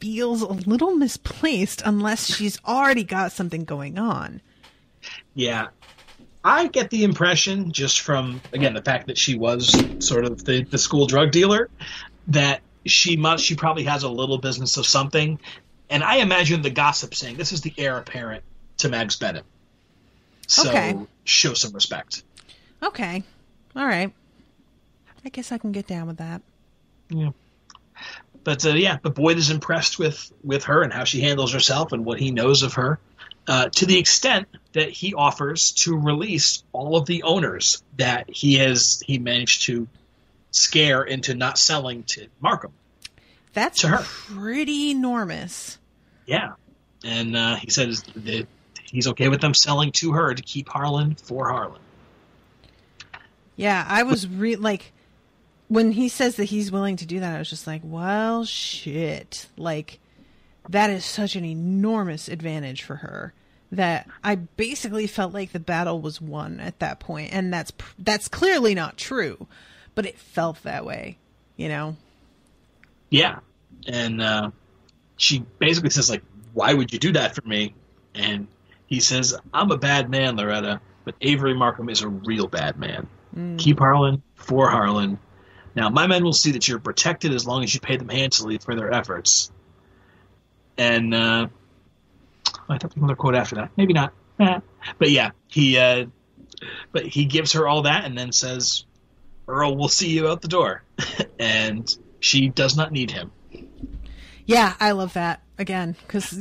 feels a little misplaced unless she's already got something going on. Yeah. I get the impression, just from, again, the fact that she was sort of the school drug dealer, that she probably has a little business of something. And I imagine the gossip saying, this is the heir apparent to Mags Bennett. So show some respect. Okay. All right. I guess I can get down with that. Yeah. But, but Boyd is impressed with her and how she handles herself and what he knows of her, to the extent that he offers to release all of the owners that he managed to scare into not selling to Markham. That's to her. Pretty enormous. Yeah. And he says that he's okay with them selling to her to keep Harlan for Harlan. Yeah, I was when he says that he's willing to do that, I was just like, well, shit. Like, that is such an enormous advantage for her that I basically felt like the battle was won at that point. And that's clearly not true, but it felt that way, Yeah. And she basically says, like, why would you do that for me? And he says, I'm a bad man, Loretta, but Avery Markham is a real bad man. Keep Harlan for Harlan. Now, my men will see that you're protected as long as you pay them handsomely for their efforts. And I thought another quote after that. Maybe not. But yeah, he gives her all that and then says, Earl will see you out the door. And she does not need him. Yeah, I love that. Again, because,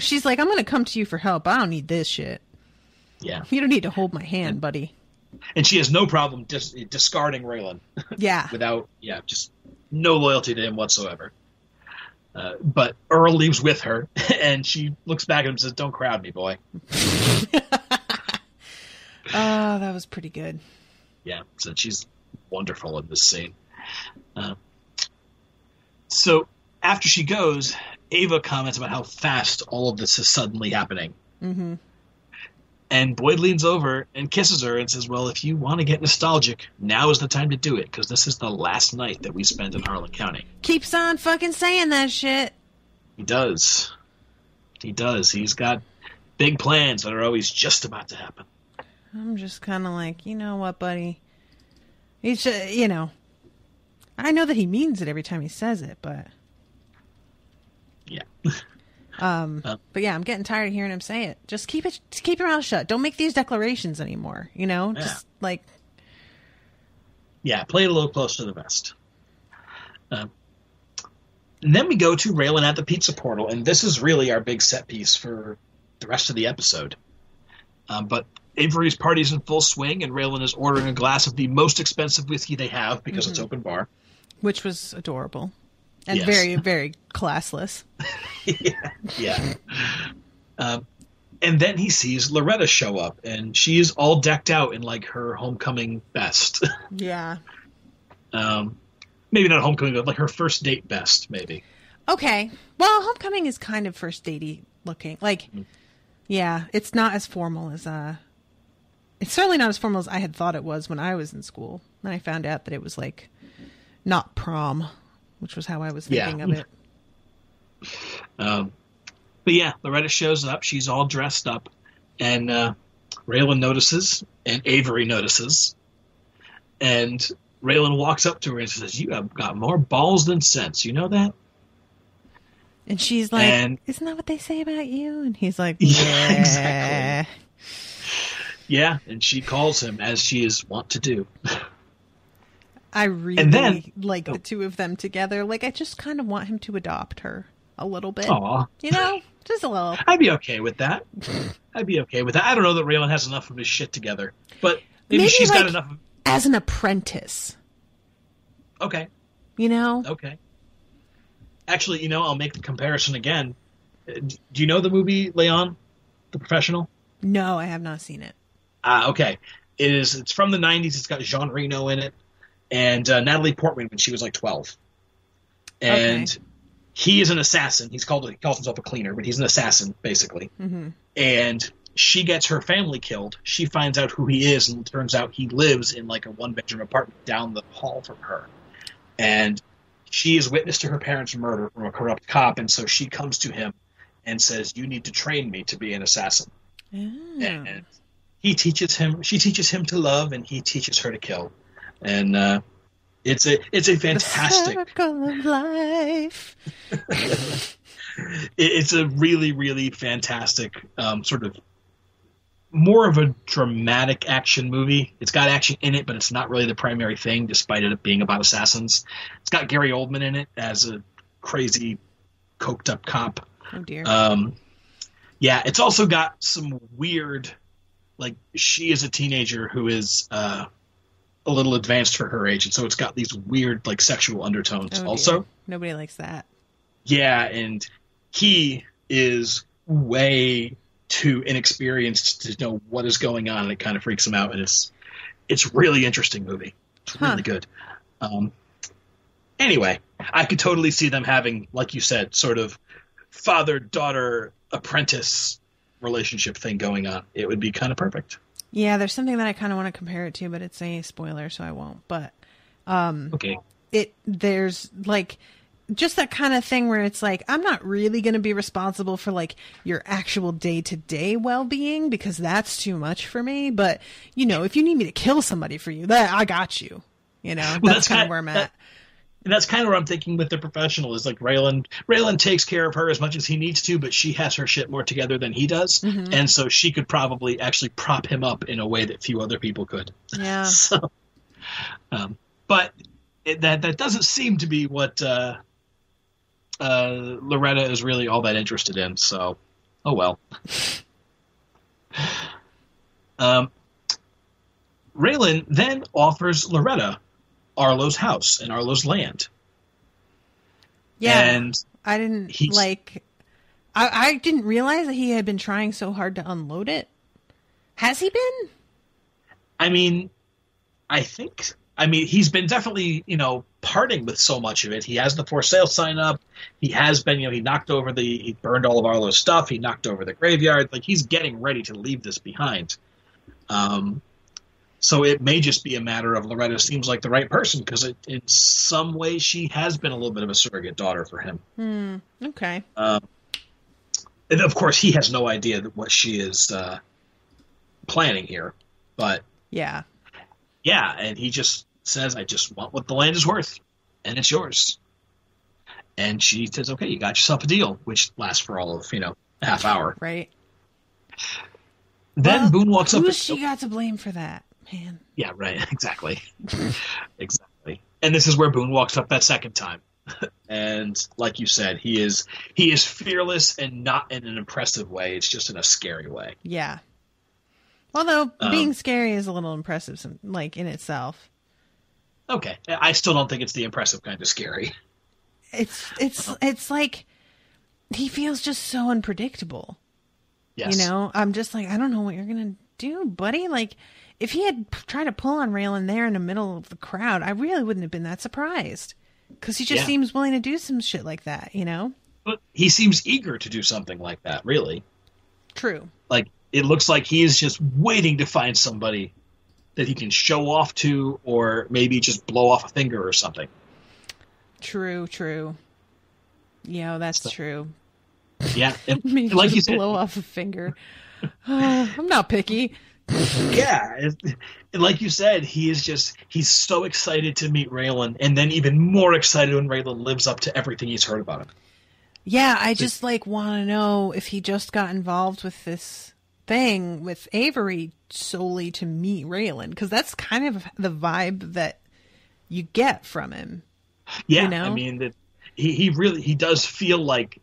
she's like, I'm going to come to you for help. I don't need this shit. Yeah. You don't need to hold my hand, buddy. And she has no problem discarding Raylan. Yeah. Just no loyalty to him whatsoever. But Earl leaves with her, and she looks back at him and says, don't crowd me, boy. Oh, that was pretty good. Yeah, so she's wonderful in this scene. So after she goes, Ava comments about how fast all of this is suddenly happening. Mm-hmm. And Boyd leans over and kisses her and says, well, if you want to get nostalgic, now is the time to do it, because this is the last night that we spend in Harlan County. Keeps on fucking saying that shit. He does. He's got big plans that are always just about to happen. I'm just kind of like, you know what, buddy? He's just, I know that he means it every time he says it, but... Yeah. But yeah, I'm getting tired of hearing him say it. Just keep your mouth shut. Don't make these declarations anymore. Just like. Yeah, play it a little close to the vest. And then we go to Raylan at the pizza portal, and this is really our big set piece for the rest of the episode. But Avery's party's in full swing, and Raylan is ordering a glass of the most expensive whiskey they have because it's open bar, which was adorable. And very, very classless. Yeah. And then he sees Loretta show up, and she is all decked out in, like, her homecoming best. Yeah. Maybe not homecoming, but, like, her first date best, maybe. Okay. Well, homecoming is kind of first datey looking. Like, yeah, it's not as formal as... It's certainly not as formal as I had thought it was when I was in school. Then I found out that it was, like, not prom, which was how I was thinking of it. But yeah, Loretta shows up. She's all dressed up. And Raylan notices, and Avery notices. And Raylan walks up to her and says, you have got more balls than sense. You know that? And she's like, isn't that what they say about you? And he's like, yeah, exactly. Yeah, and she calls him, as she is wont to do. I really like the two of them together. Like, I just kind of want him to adopt her a little bit. Aww. Just a little. I'd be okay with that. I don't know that Raylan has enough of his shit together, but maybe she's got enough. As an apprentice. Okay. You know? Okay. Actually, I'll make the comparison again. Do you know the movie Leon, the Professional? No, I have not seen it. Okay. It's from the 90s. It's got Jean Reno in it and Natalie Portman when she was like 12. And he is an assassin. He calls himself a cleaner, but he's an assassin, basically. Mm-hmm. And she gets her family killed. She finds out who he is, and it turns out he lives in like a one-bedroom apartment down the hall from her. And she is witness to her parents' murder from a corrupt cop, and so she comes to him and says, "You need to train me to be an assassin." Oh. And she teaches him to love, and he teaches her to kill. And it's a fantastic the circle of life. It's a really, really fantastic sort of more of a dramatic action movie. It's got action in it, but it's not really the primary thing, despite it being about assassins. It's got Gary Oldman in it as a crazy, coked up cop. Oh dear. Yeah, it's also got some weird, like she is a teenager who is a little advanced for her age, and so it's got these weird like sexual undertones. Also, nobody likes that. Yeah, and he is way too inexperienced to know what is going on, and it kind of freaks him out. And it's a really interesting movie. It's really good. Anyway, I could totally see them having, like you said, sort of father-daughter apprentice relationship thing going on. It would be kind of perfect. Yeah, there's something that I kind of want to compare it to, but it's a spoiler, so I won't. But okay, there's like just that kind of thing where it's like, I'm not really going to be responsible for like your actual day-to-day well-being because that's too much for me. But, if you need me to kill somebody for you, that I got you. That's kind of where I'm at. And that's kind of what I'm thinking with The Professional is like Raylan takes care of her as much as he needs to, but she has her shit more together than he does. Mm-hmm. And so she could probably actually prop him up in a way that few other people could. Yeah. So, but that doesn't seem to be what Loretta is really all that interested in. So, oh well. Raylan then offers Loretta Arlo's house and Arlo's land. Yeah, and I didn't I didn't realize that he had been trying so hard to unload it. Has he been? I mean, he's been definitely, parting with so much of it. He has the for sale sign up. He has been, he he burned all of Arlo's stuff. He knocked over the graveyard. Like, he's getting ready to leave this behind. So it may just be a matter of Loretta seems like the right person because in some way she has been a little bit of a surrogate daughter for him. Okay. And of course, he has no idea what she is planning here. But yeah, and he just says, "I just want what the land is worth, and it's yours." And she says, "Okay, you got yourself a deal," which lasts for all of half hour. Right. Then Boone walks up. Who's she got to blame for that? Man. Yeah, right. Exactly. Exactly. And this is where Boone walks up that second time. And like you said, he is fearless and not in an impressive way. It's just in a scary way. Yeah. Although being scary is a little impressive, like in itself. Okay. I still don't think it's the impressive kind of scary. It's like he feels just so unpredictable. Yes. I'm just like, I don't know what you're going to do, buddy. Like, if he had tried to pull on Raylan there in the middle of the crowd, I really wouldn't have been that surprised. Because he just seems willing to do some shit like that, But he seems eager to do something like that, really. True. Like, it looks like he is just waiting to find somebody that he can show off to or maybe just blow off a finger or something. True. Yeah, that's true. Yeah. Maybe like you said, blow off a finger. I'm not picky. Yeah, and like you said, he's so excited to meet Raylan, and then even more excited when Raylan lives up to everything he's heard about him. Yeah, I just want to know if he just got involved with this thing with Avery solely to meet Raylan, because that's kind of the vibe that you get from him. Yeah, I mean that he really does feel like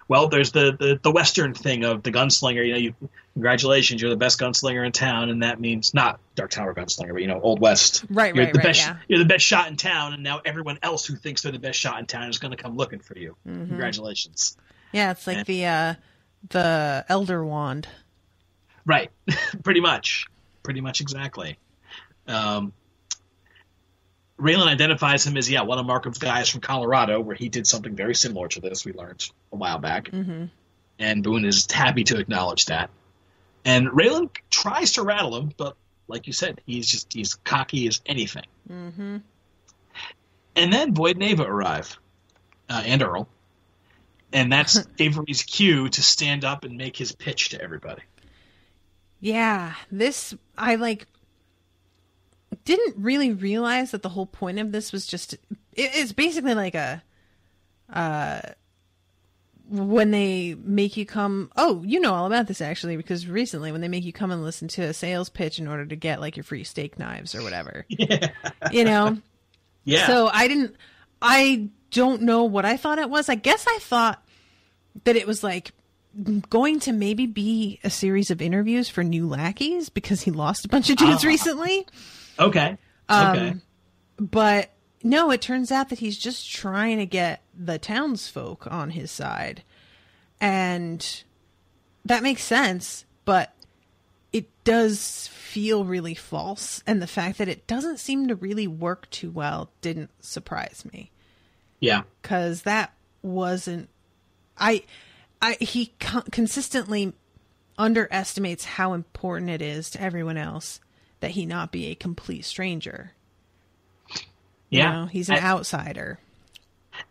well, there's the Western thing of the gunslinger. Congratulations, you're the best gunslinger in town, and that means not Dark Tower gunslinger, but Old West. Right, you're the right, best, You're the best shot in town, and now everyone else who thinks they're the best shot in town is going to come looking for you. Mm-hmm. Congratulations. Yeah, it's like the Elder Wand. Right, pretty much exactly. Raylan identifies him as one of Markham's guys from Colorado, where he did something very similar to this. We learned a while back, and Boone is happy to acknowledge that. And Raylan tries to rattle him, but like you said, he's cocky as anything. Mm-hmm. And then Boyd and Ava arrive, and Earl, and that's Avery's cue to stand up and make his pitch to everybody. Yeah, I didn't really realize that the whole point of this was it's basically like when they make you come, you know all about this actually, because recently when they make you come and listen to a sales pitch in order to get like your free steak knives or whatever, Yeah. So I don't know what I thought it was. I guess I thought that it was like going to maybe be a series of interviews for new lackeys because he lost a bunch of dudes recently. Okay. But no, it turns out that he's just trying to get the townsfolk on his side. And that makes sense, but it does feel really false. And the fact that it doesn't seem to really work too well didn't surprise me. Yeah. Because that wasn't... He consistently underestimates how important it is to everyone else that he not be a complete stranger. Yeah. He's an outsider.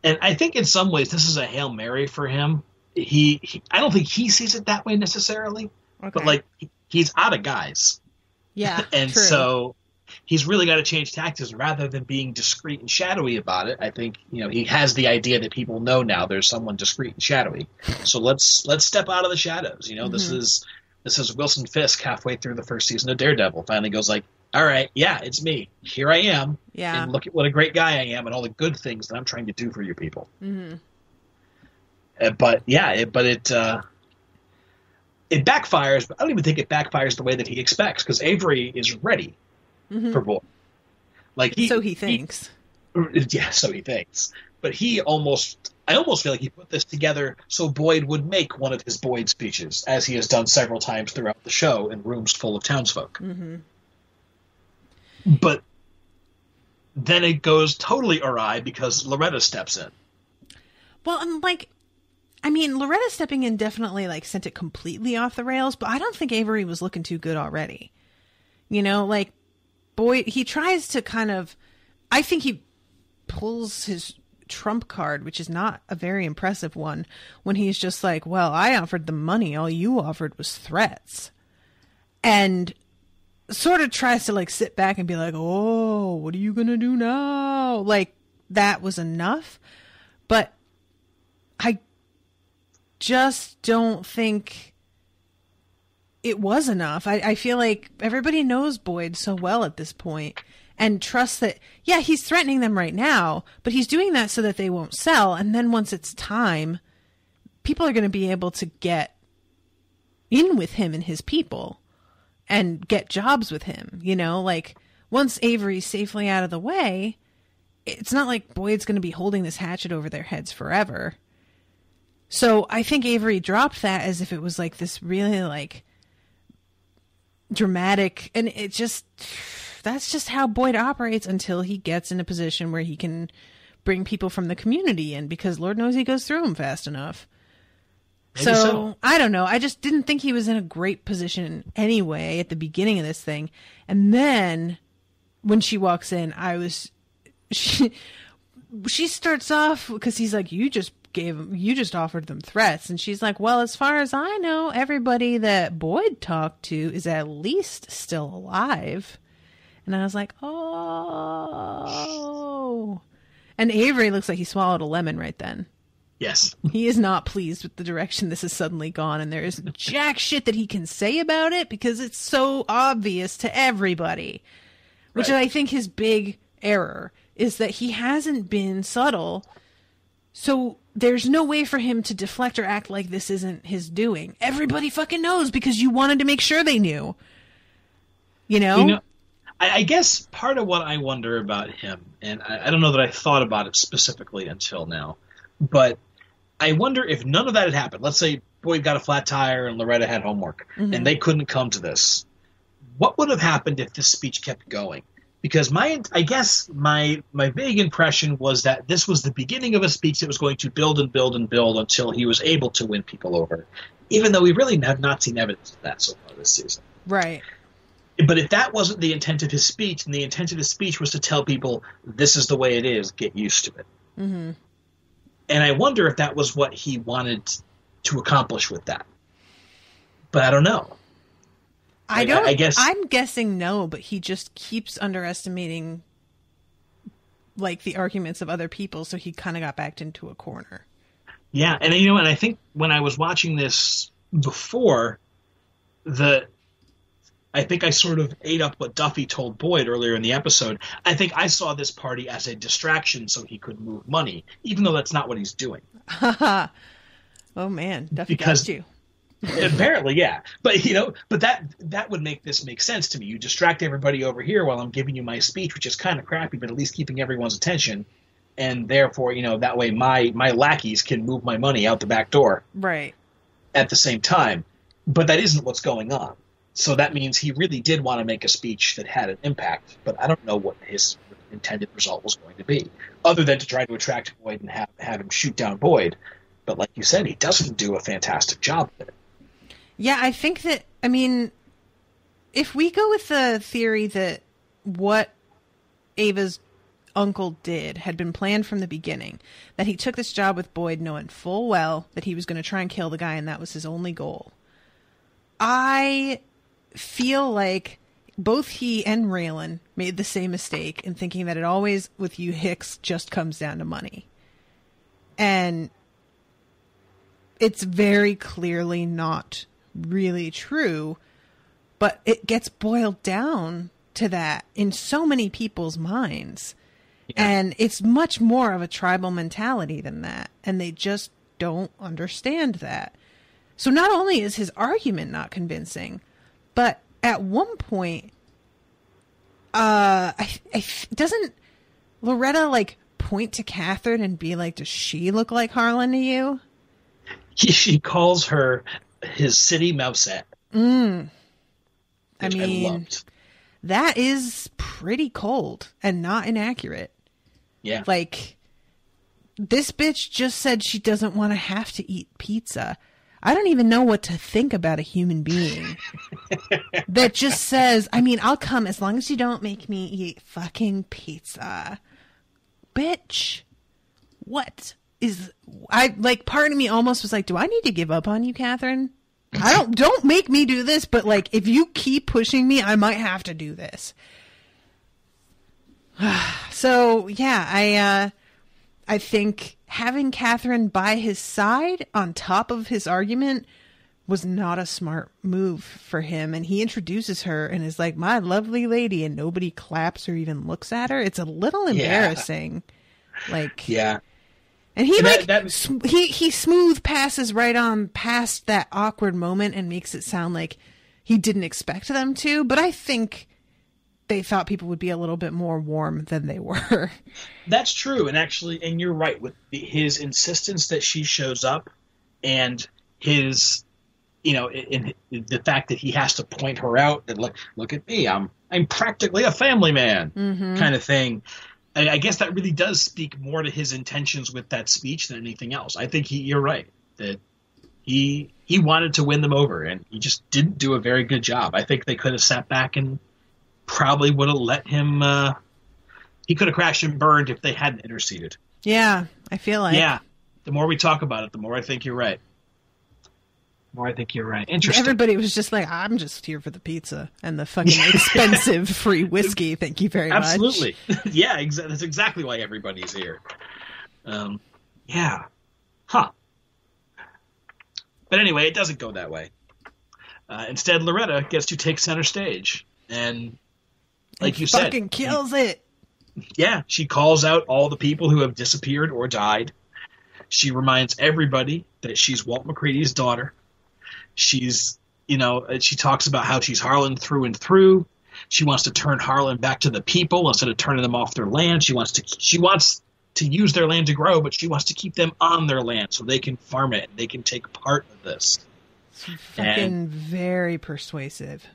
And I think in some ways this is a Hail Mary for him. I don't think he sees it that way necessarily, but he's out of guys. Yeah. And true. so he's really got to change tactics rather than being discreet and shadowy about it. I think, he has the idea that people know now there's someone discreet and shadowy. So let's step out of the shadows. This is Wilson Fisk halfway through the first season of Daredevil. Finally goes like, all right, yeah, it's me. Here I am. Yeah. And look at what a great guy I am and all the good things that I'm trying to do for you people. Mm-hmm. But it backfires, but I don't even think it backfires the way that he expects, because Avery is ready for Boyd. So he thinks. So he thinks. But I almost feel like he put this together so Boyd would make one of his Boyd speeches, as he has done several times throughout the show in rooms full of townsfolk. Mm-hmm. But then it goes totally awry because Loretta steps in. Well, and Loretta stepping in definitely sent it completely off the rails, but I don't think Avery was looking too good already. Boyd, he tries to I think he pulls his trump card, which is not a very impressive one, when he's just like, well, I offered the money, all you offered was threats. And sort of tries to sit back and be like, oh, what are you gonna do now? That was enough. But I just don't think it was enough. I feel like everybody knows Boyd so well at this point and trusts that, yeah, he's threatening them right now, but he's doing that so that they won't sell. And then once it's time, people are going to be able to get in with him and his people and get jobs with him. Once Avery's safely out of the way, it's not like Boyd's going to be holding this hatchet over their heads forever. So I think Avery dropped that as if it was this really dramatic, and that's just how Boyd operates until he gets in a position where he can bring people from the community in, because Lord knows he goes through them fast enough. So I don't know. I just didn't think he was in a great position anyway at the beginning of this thing. And then when she walks in, she starts off because he's like, you just offered them threats. And she's like, well, as far as I know, everybody that Boyd talked to is at least still alive. And I was like, oh. And Avery looks like he swallowed a lemon right then. Yes. He is not pleased with the direction this has suddenly gone, and there is jack shit that he can say about it because it's so obvious to everybody. Which I think his big error is that he hasn't been subtle. So there's no way for him to deflect or act like this isn't his doing. Everybody fucking knows because you wanted to make sure they knew. You know? I guess part of what I wonder about him, and I don't know that I thought about it specifically until now, but I wonder if none of that had happened. Let's say Boyd got a flat tire and Loretta had homework, and they couldn't come to this. What would have happened if this speech kept going? Because I guess my vague impression was that this was the beginning of a speech that was going to build and build and build until he was able to win people over, even though we really have not seen evidence of that so far this season. Right. But if that wasn't the intent of his speech, and the intent of his speech was to tell people, this is the way it is, get used to it. Mm-hmm. And I wonder if that was what he wanted to accomplish with that. But I don't know. I guess I'm guessing no, but he just keeps underestimating like the arguments of other people, so he kind of got backed into a corner. Yeah, and and I think when I was watching this before, I think I sort of ate up what Duffy told Boyd earlier in the episode. I think I saw this party as a distraction so he could move money, even though that's not what he's doing. Oh man, Duffy got you. Apparently, yeah. But but that would make this make sense to me. You distract everybody over here while I'm giving you my speech, which is kind of crappy, but at least keeping everyone's attention. And therefore, that way my lackeys can move my money out the back door. Right. At the same time. But that isn't what's going on. So that means he really did want to make a speech that had an impact, but I don't know what his intended result was going to be, other than to try to attract Boyd and have him shoot down Boyd. But like you said, he doesn't do a fantastic job of it. Yeah, I think that, if we go with the theory that what Ava's uncle did had been planned from the beginning, that he took this job with Boyd knowing full well that he was going to try and kill the guy and that was his only goal, I feel like both he and Raylan made the same mistake in thinking that it always, with you Hicks, just comes down to money. And it's very clearly not really true, but it gets boiled down to that in so many people's minds. Yeah. And it's much more of a tribal mentality than that. And they just don't understand that. So not only is his argument not convincing, but at one point, doesn't Loretta point to Catherine and be like, "Does she look like Harlan to you?" She calls her his city mouseette. I loved. That is pretty cold and not inaccurate. Yeah. This bitch just said she doesn't want to have to eat pizza. I don't even know what to think about a human being that just says, I'll come as long as you don't make me eat fucking pizza. Bitch. What is... part of me almost was like, do I need to give up on you, Catherine? Don't make me do this, but if you keep pushing me, I might have to do this. So, yeah, I think having Catherine by his side on top of his argument was not a smart move for him. And he introduces her and is like, "My lovely lady," and nobody claps or even looks at her. It's a little embarrassing. Yeah. And he he smooth passes right on past that awkward moment and makes it sound like he didn't expect them to. But I think they thought people would be a little bit more warm than they were. That's true. And you're right with his insistence that she shows up and his, in the fact that he has to point her out and look at me, I'm practically a family man kind of thing. I guess that really does speak more to his intentions with that speech than anything else. I think you're right that he wanted to win them over and he just didn't do a very good job. I think they could have sat back and probably would have let him he could have crashed and burned if they hadn't interceded. Yeah, I feel like. Yeah. The more we talk about it, the more I think you're right. Interesting. Everybody was just like, "I'm just here for the pizza and the fucking expensive free whiskey. Thank you very much." Absolutely. Yeah, that's exactly why everybody's here. Yeah. Huh. But anyway, it doesn't go that way. Instead, Loretta gets to take center stage. And like you said, fucking kills it. Yeah, she calls out all the people who have disappeared or died. She reminds everybody that she's Walt McCready's daughter. She's, she talks about how she's Harlan through and through. She wants to turn Harlan back to the people instead of turning them off their land. She wants to use their land to grow, but she wants to keep them on their land so they can farm it. They can take part of this. Fucking very persuasive.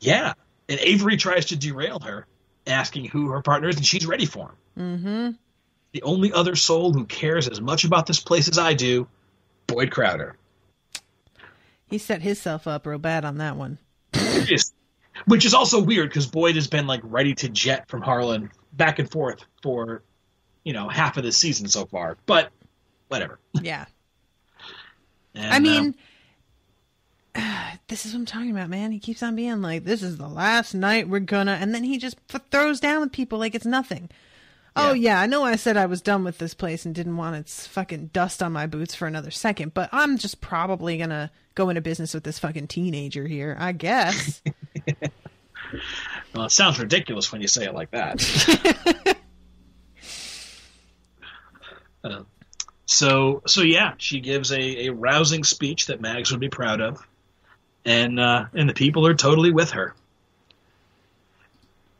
Yeah. And Avery tries to derail her, asking who her partner is, and she's ready for him. Mm-hmm. The only other soul who cares as much about this place as I do, Boyd Crowder. He set himself up real bad on that one. Which is also weird because Boyd has been ready to jet from Harlan back and forth for, half of the season so far. But whatever. Yeah. And, I mean, this is what I'm talking about, man. He keeps on being like, this is the last night we're gonna, and then he just throws down with people like it's nothing. Yeah. Oh, yeah, I know I said I was done with this place and didn't want its fucking dust on my boots for another second, but I'm just probably going to go into business with this fucking teenager here, I guess. Well, it sounds ridiculous when you say it like that. So yeah, she gives a rousing speech that Mags would be proud of, and the people are totally with her.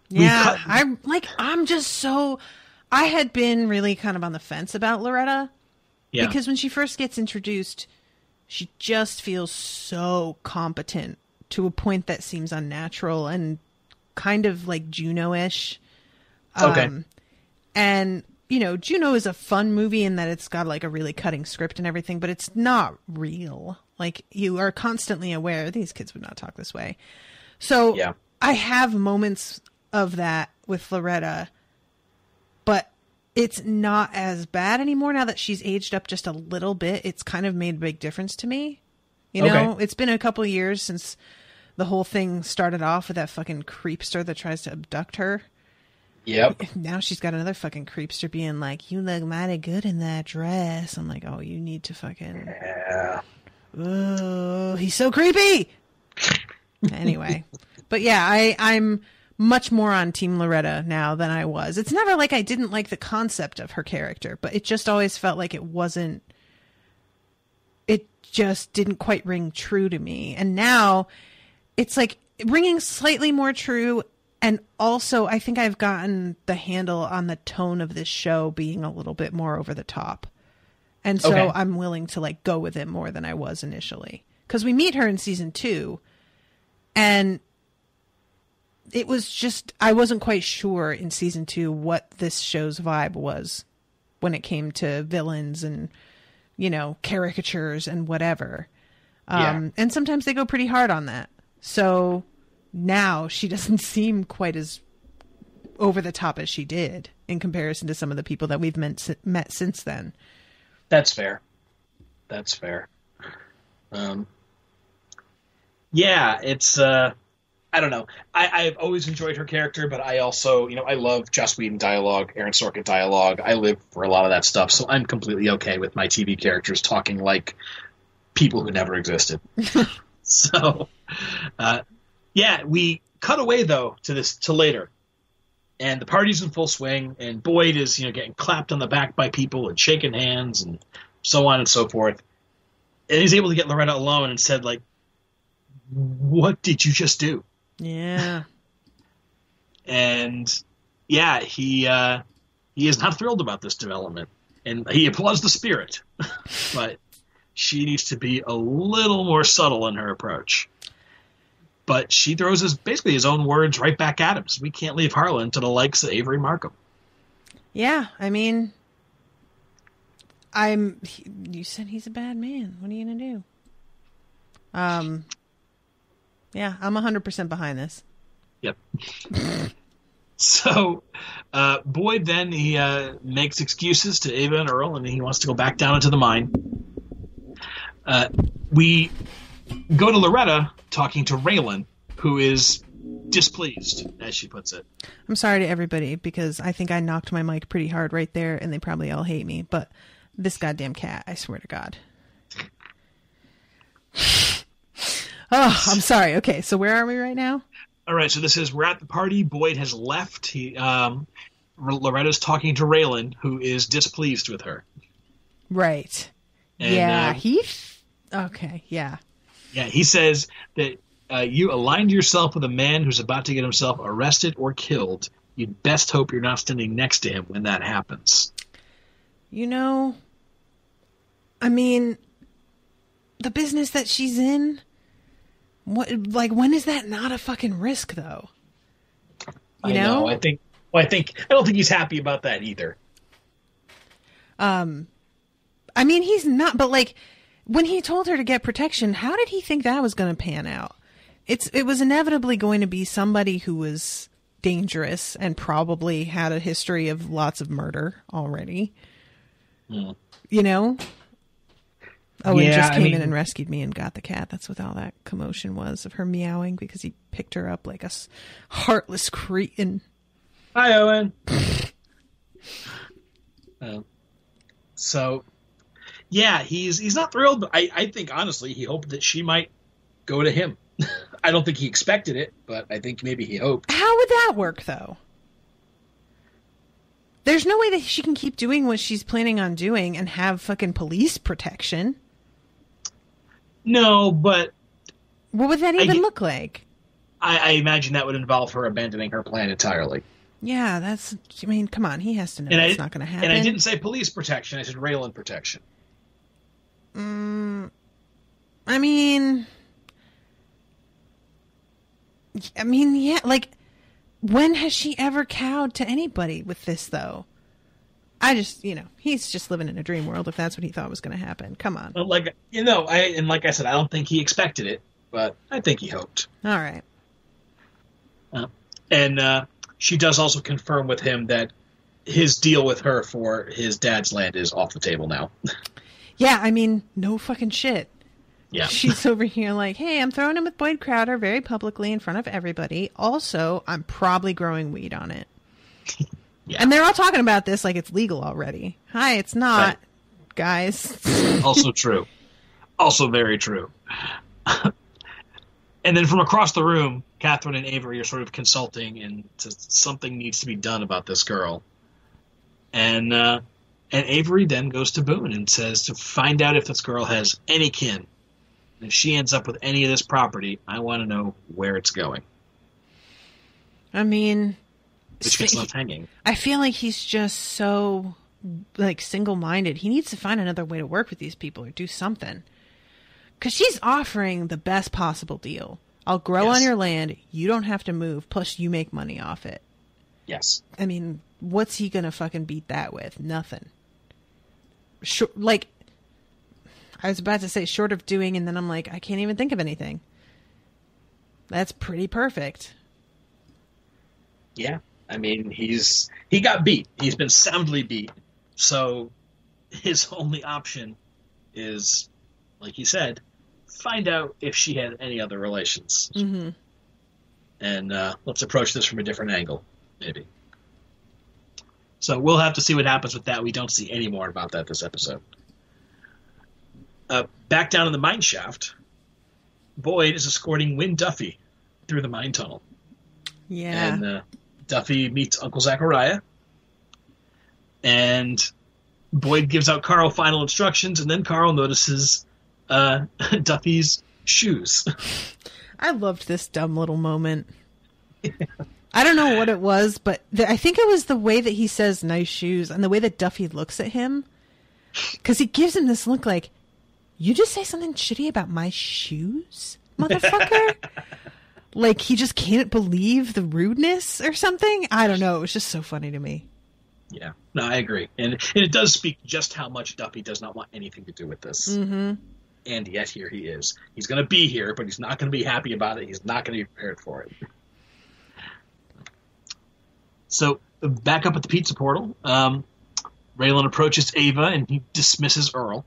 Yeah, I had been really kind of on the fence about Loretta. Yeah. Because when she first gets introduced, she just feels so competent to a point that seems unnatural and kind of like Juno-ish. Okay. And, Juno is a fun movie in that it's got a really cutting script and everything, but it's not real. You are constantly aware these kids would not talk this way. So yeah. I have moments of that with Loretta, but it's not as bad anymore now that she's aged up just a little bit. It's kind of made a big difference to me. It's been a couple of years since the whole thing started off with that fucking creepster that tries to abduct her. Yep. Now she's got another fucking creepster being like, you look mighty good in that dress. I'm like, oh, you need to fucking... Yeah. Oh, he's so creepy! Anyway. But yeah, I'm much more on Team Loretta now than I was. It's never like I didn't like the concept of her character, but it just always felt like it just didn't quite ring true to me. And now it's ringing slightly more true. And also I think I've gotten the handle on the tone of this show being a little bit more over the top. And so I'm willing to go with it more than I was initially. Because we meet her in season 2 and it was just, I wasn't quite sure in season 2 what this show's vibe was when it came to villains and, caricatures and whatever. And sometimes they go pretty hard on that. So now she doesn't seem quite as over the top as she did in comparison to some of the people that we've met since then. That's fair. Yeah, it's, I don't know. I've always enjoyed her character, but I also, I love Joss Whedon dialogue, Aaron Sorkin dialogue. I live for a lot of that stuff, so I'm completely okay with my TV characters talking like people who never existed. So, yeah, we cut away, though, to later. And the party's in full swing, and Boyd is, getting clapped on the back by people and shaking hands and so on and so forth. And he's able to get Loretta alone and said, what did you just do? Yeah. And yeah, he is not thrilled about this development, and he applauds the spirit, but she needs to be a little more subtle in her approach. But she throws basically his own words right back at him. So we can't leave Harlan to the likes of Avery Markham. Yeah, I mean, you said he's a bad man. What are you gonna do? Yeah, I'm 100% behind this. Yep. So, Boyd then, he makes excuses to Ava and Earl, and he wants to go back down into the mine. We go to Loretta talking to Raylan, who is displeased, as she puts it. I'm sorry to everybody, because I think I knocked my mic pretty hard right there, and they probably all hate me, but this goddamn cat, I swear to God. Oh, I'm sorry. Okay, so where are we right now? All right, so we're at the party. Boyd has left. Loretta's talking to Raylan, who is displeased with her. Right. And, yeah. Okay. Yeah. Yeah, he says that you aligned yourself with a man who's about to get himself arrested or killed. You'd best hope you're not standing next to him when that happens. You know, I mean, the business that she's in, when is that not a fucking risk, though? You know? I don't think he's happy about that either. I mean, he's not, but like, when he told her to get protection, how did he think that was going to pan out? It was inevitably going to be somebody who was dangerous and probably had a history of lots of murder already. Mm. You know? Oh, and just came in and rescued me and got the cat. That's what all that commotion was of her meowing because he picked her up like a heartless cretin. Hi, Owen. So, yeah, he's not thrilled, but I think, honestly, he hoped that she might go to him. I don't think he expected it, but I think maybe he hoped. How would that work, though? There's no way that she can keep doing what she's planning on doing and have fucking police protection. No, but... What would that even look like? I imagine that would involve her abandoning her plan entirely. Yeah, come on, he has to know it's not going to happen. And I didn't say police protection, I said Raylan protection. I mean, yeah, like, when has she ever cowed to anybody with this, though? I just, he's just living in a dream world if that's what he thought was going to happen. Come on. Like I said, I don't think he expected it, but I think he hoped. All right. And she does also confirm with him that his deal with her for his dad's land is off the table now. Yeah, I mean, no fucking shit. Yeah. She's over here like, hey, I'm throwing him with Boyd Crowder very publicly in front of everybody. Also, I'm probably growing weed on it. Yeah. And they're all talking about this like it's legal already. Hi, it's not, right, guys. Also true. Also very true. And then from across the room, Catherine and Avery are sort of consulting, and something needs to be done about this girl. And Avery then goes to Boone and says to find out if this girl has any kin. And if she ends up with any of this property, I want to know where it's going. I mean... Which gets left hanging. I feel like he's just so, like, single-minded. He needs to find another way to work with these people or do something. Because she's offering the best possible deal. I'll grow on your land. You don't have to move. Plus, you make money off it. Yes. I mean, what's he going to fucking beat that with? Nothing. I was about to say short of doing, and then I'm like, I can't even think of anything. That's pretty perfect. Yeah. I mean, he got beat. He's been soundly beat. So his only option is, like you said, find out if she had any other relations. Mm-hmm. And let's approach this from a different angle, maybe. So we'll have to see what happens with that. We don't see any more about that this episode. Back down in the mine shaft, Boyd is escorting Wynn Duffy through the mine tunnel. Yeah. And Duffy meets Uncle Zachariah. And Boyd gives out Carl final instructions, and then Carl notices Duffy's shoes. I loved this dumb little moment. Yeah. I don't know what it was, but I think it was the way that he says nice shoes and the way that Duffy looks at him. Because he gives him this look like, you just say something shitty about my shoes, motherfucker? Like he just can't believe the rudeness or something. I don't know. It was just so funny to me. Yeah, no, I agree. And it does speak just how much Duffy does not want anything to do with this. Mm-hmm. And yet here he is. He's going to be here, but he's not going to be happy about it. He's not going to be prepared for it. So back up at the pizza portal, Raylan approaches Ava and he dismisses Earl.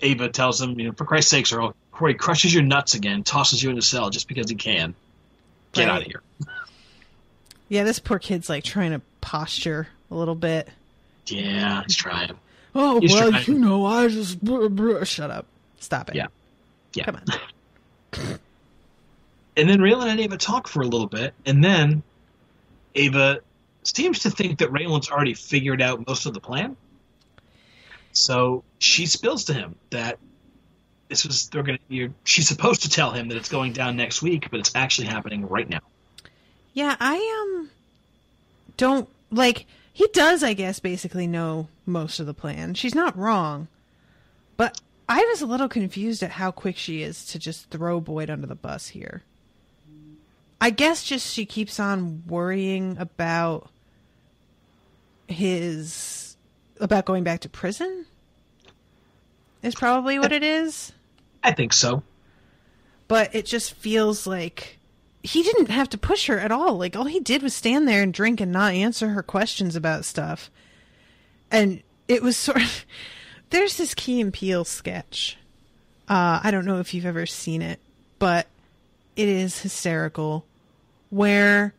Ava tells him, for Christ's sakes, Earl, before he crushes your nuts again, tosses you in a cell just because he can. Get out of here. Yeah, this poor kid's like trying to posture a little bit. Yeah, he's trying. Oh, he's well, trying. I just... Shut up. Stop it. Yeah. Come on. And then Raylan and Ava talk for a little bit, and then Ava seems to think that Raylan's already figured out most of the plan. So she spills to him that she's supposed to tell him that it's going down next week, but it's actually happening right now. Yeah, I don't like. He does, I guess, basically know most of the plan. She's not wrong, but I was a little confused at how quick she is to just throw Boyd under the bus here. I guess just she keeps on worrying about going back to prison is probably what it is. I think so. But it just feels like he didn't have to push her at all. Like, all he did was stand there and drink and not answer her questions about stuff. And it was sort of... There's this Key and Peele sketch. I don't know if you've ever seen it, but it is hysterical, where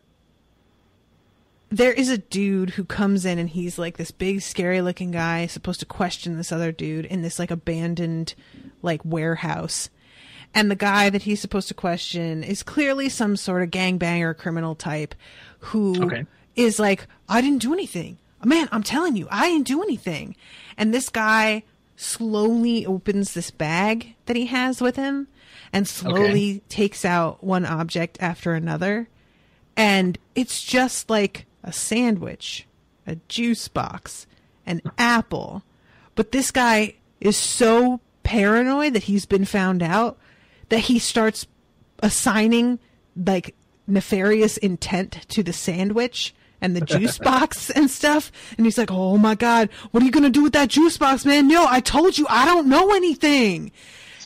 there is a dude who comes in and he's like this big, scary looking guy supposed to question this other dude in this like abandoned like warehouse. And the guy that he's supposed to question is clearly some sort of gangbanger criminal type who is like, I didn't do anything. Man, I'm telling you, I didn't do anything. And this guy slowly opens this bag that he has with him and slowly takes out one object after another. And it's just like a sandwich, a juice box, an apple. But this guy is so paranoid that he's been found out that he starts assigning like nefarious intent to the sandwich and the juice box and stuff. And he's like, oh my God, what are you going to do with that juice box, man? No, I told you, I don't know anything.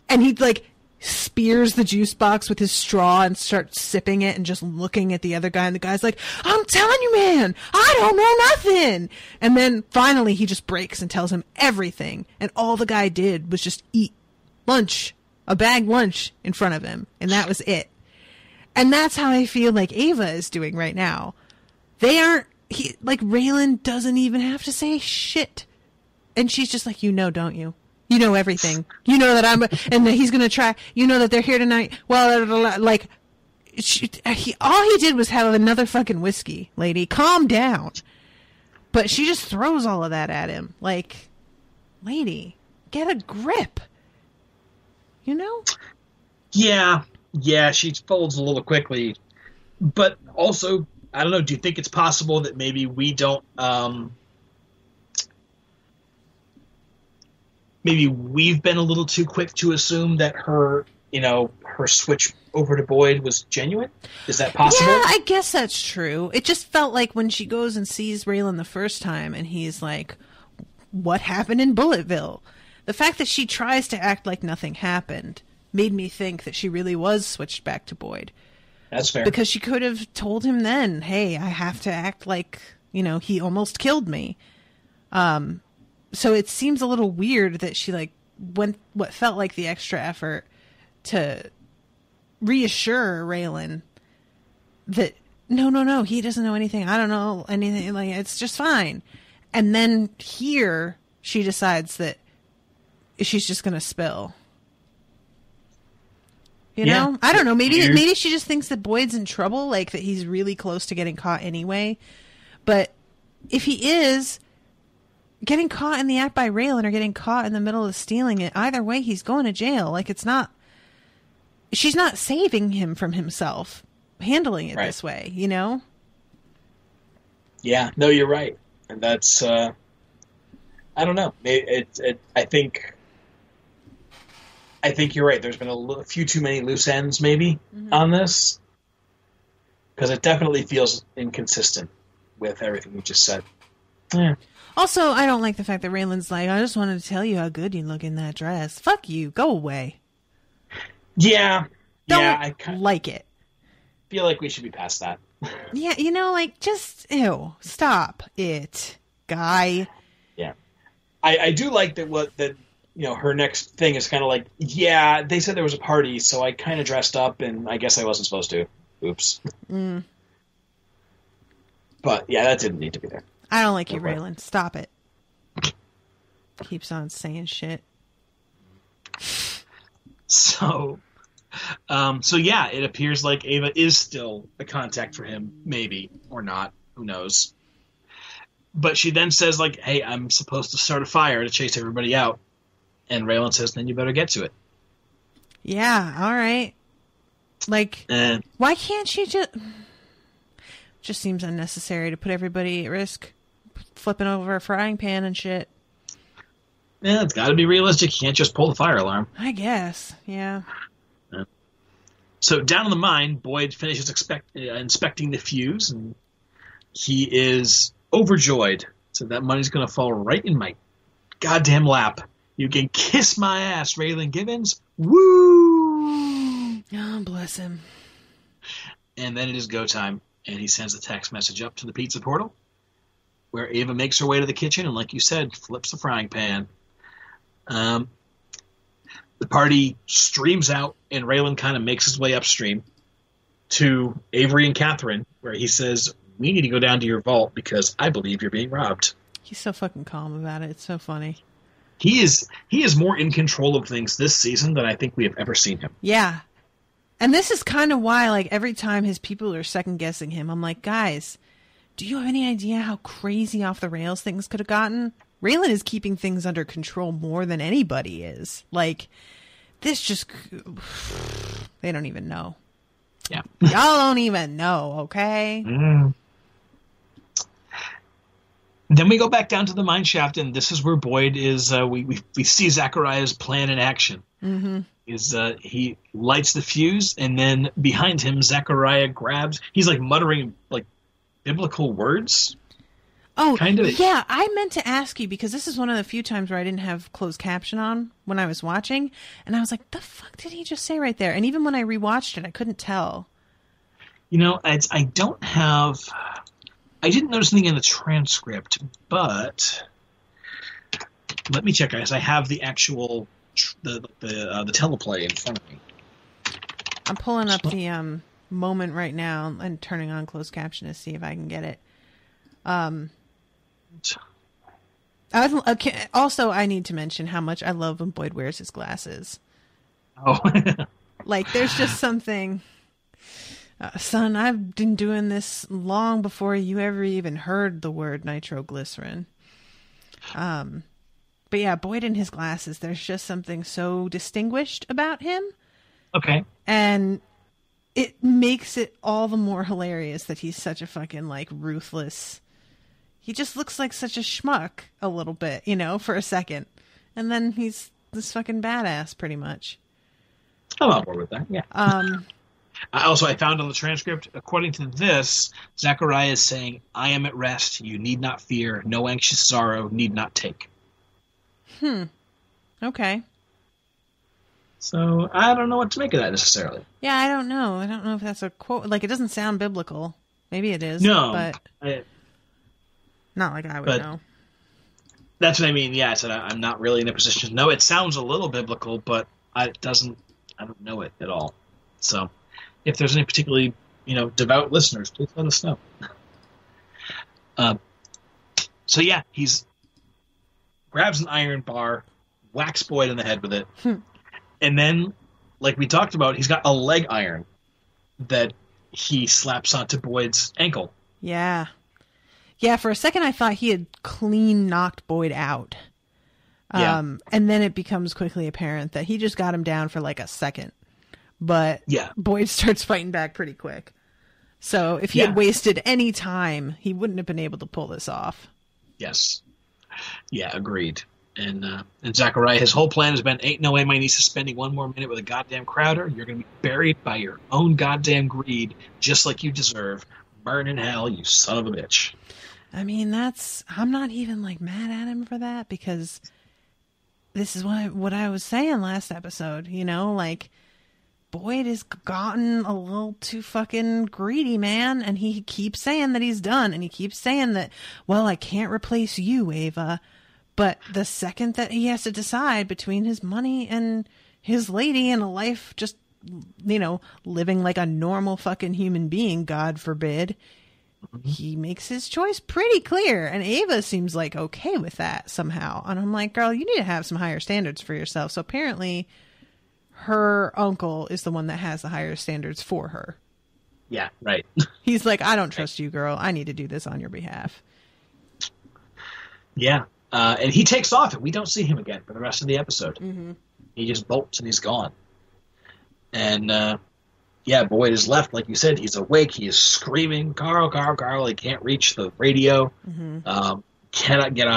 And he like spears the juice box with his straw and starts sipping it and just looking at the other guy. And the guy's like, I'm telling you, man, I don't know nothing. And then finally he just breaks and tells him everything. And all the guy did was just eat lunch, a bag lunch in front of him. And that was it. And that's how I feel like Ava is doing right now. Raylan doesn't even have to say shit. And she's just like, don't you? You know everything. You know that and that he's going to try, that they're here tonight. Well, like, all he did was have another fucking whiskey, lady. Calm down. But she just throws all of that at him. Like, lady, get a grip. Yeah, she folds a little quickly. But also, I don't know, do you think it's possible that maybe we don't, maybe we've been a little too quick to assume that her switch over to Boyd was genuine? Is that possible? Yeah, I guess that's true. It just felt like when she goes and sees Raylan the first time and he's like, what happened in Bulletville? The fact that she tries to act like nothing happened made me think that she really was switched back to Boyd. That's fair. Because she could have told him then, hey, I have to act like, he almost killed me. So it seems a little weird that she went what felt like the extra effort to reassure Raylan that no, he doesn't know anything. I don't know anything. Like, it's just fine. And then here she decides that she's just going to spill. You know? I don't know. Maybe she just thinks that Boyd's in trouble, like that he's really close to getting caught anyway. But if he is getting caught in the act by Raylan or getting caught in the middle of stealing it, either way he's going to jail. Like, she's not saving him from himself handling it this way, Yeah, no, you're right. And that's I don't know. I think you're right. There's been a few too many loose ends, maybe, on this. Because it definitely feels inconsistent with everything you just said. Yeah. Also, I don't like the fact that Raylan's like, I just wanted to tell you how good you look in that dress. Fuck you. Go away. Yeah. I like it. Feel like we should be past that. Yeah, just, stop it, guy. Yeah. I do like that her next thing is kind of like, yeah, they said there was a party, so I kind of dressed up, and I guess I wasn't supposed to. Oops. But, yeah, that didn't need to be there. I don't like you, Raylan. Stop it. Keeps on saying shit. So yeah, it appears like Ava is still a contact for him, maybe, or not. Who knows? But she then says, like, hey, I'm supposed to start a fire to chase everybody out. And Raylan says, then you better get to it. Yeah, all right. Like, why can't she just seems unnecessary to put everybody at risk, flipping over a frying pan and shit. Yeah, it's got to be realistic. You can't just pull the fire alarm. I guess, yeah. So down in the mine, Boyd finishes inspecting the fuse, and he is overjoyed. So that money's going to fall right in my goddamn lap. You can kiss my ass, Raylan Givens. Woo! Oh, bless him. And then it is go time, and he sends a text message up to the pizza portal, where Ava makes her way to the kitchen and, like you said, flips the frying pan. The party streams out, and Raylan kind of makes his way upstream to Avery and Catherine, where he says, we need to go down to your vault because I believe you're being robbed. He's so fucking calm about it. It's so funny. He is more in control of things this season than I think we have ever seen him. Yeah. And this is kind of why, like, every time his people are second-guessing him, I'm like, guys, do you have any idea how crazy off the rails things could have gotten? Raylan is keeping things under control more than anybody is. Like, this just... They don't even know. Yeah. Y'all don't even know, okay? Then we go back down to the mine shaft, and this is where Boyd is... we see Zachariah's plan in action. Mm-hmm. He lights the fuse, and then behind him, Zachariah grabs... He's, like, muttering, like, biblical words. Oh, kind of. Yeah, I meant to ask you, because this is one of the few times where I didn't have closed caption on when I was watching, and I was like, the fuck did he just say right there? And even when I rewatched it, I couldn't tell. You know, I didn't notice anything in the transcript, but let me check, guys. I have the actual the teleplay in front of me. I'm pulling up the moment right now and turning on closed caption to see if I can get it. Also, I need to mention how much I love when Boyd wears his glasses. Oh. Like, there's just something... son, I've been doing this long before you ever even heard the word nitroglycerin. But yeah, Boyd and his glasses, there's just something so distinguished about him. Okay. And it makes it all the more hilarious that he's such a fucking, like, ruthless... He just looks like such a schmuck a little bit, you know, for a second. And then he's this fucking badass, pretty much. I'm on board with that, yeah. I found on the transcript, according to this, Zachariah is saying, I am at rest, you need not fear, no anxious sorrow, need not take. Okay. So, I don't know what to make of that, necessarily. Yeah, I don't know. I don't know if that's a quote. Like, it doesn't sound biblical. Maybe it is. No. But not like I would know. That's what I mean. Yeah, I said I'm not really in a position to know. It sounds a little biblical, but I don't know it at all. So, if there's any particularly, devout listeners, please let us know. So yeah, he's grabs an iron bar, whacks Boyd in the head with it, and then, like we talked about, he's got a leg iron that he slaps onto Boyd's ankle. Yeah. Yeah, for a second I thought he had clean knocked Boyd out. And then it becomes quickly apparent that he just got him down for like a second. But Boyd starts fighting back pretty quick. So if he had wasted any time, he wouldn't have been able to pull this off. Yes. Yeah, agreed. And Zachariah, his whole plan has been, ain't no way my niece is spending one more minute with a goddamn Crowder. You're going to be buried by your own goddamn greed, just like you deserve. Burn in hell, you son of a bitch. I mean, I'm not even like mad at him for that, because this is what I was saying last episode, like Boyd has gotten a little too fucking greedy, man. And he keeps saying that he's done. And he keeps saying that, well, I can't replace you, Ava. But the second that he has to decide between his money and his lady and a life just, living like a normal fucking human being, God forbid, he makes his choice pretty clear. And Ava seems like okay with that somehow. And I'm like, girl, you need to have some higher standards for yourself. So apparently her uncle is the one that has the higher standards for her. Yeah, right. He's like, I don't trust you, girl. I need to do this on your behalf. Yeah. And he takes off, and we don't see him again for the rest of the episode. Mm-hmm. He just bolts, and he's gone. And, Boyd is left. Like you said, he's awake. He is screaming, Carl, Carl, Carl. He can't reach the radio. Mm-hmm. Cannot get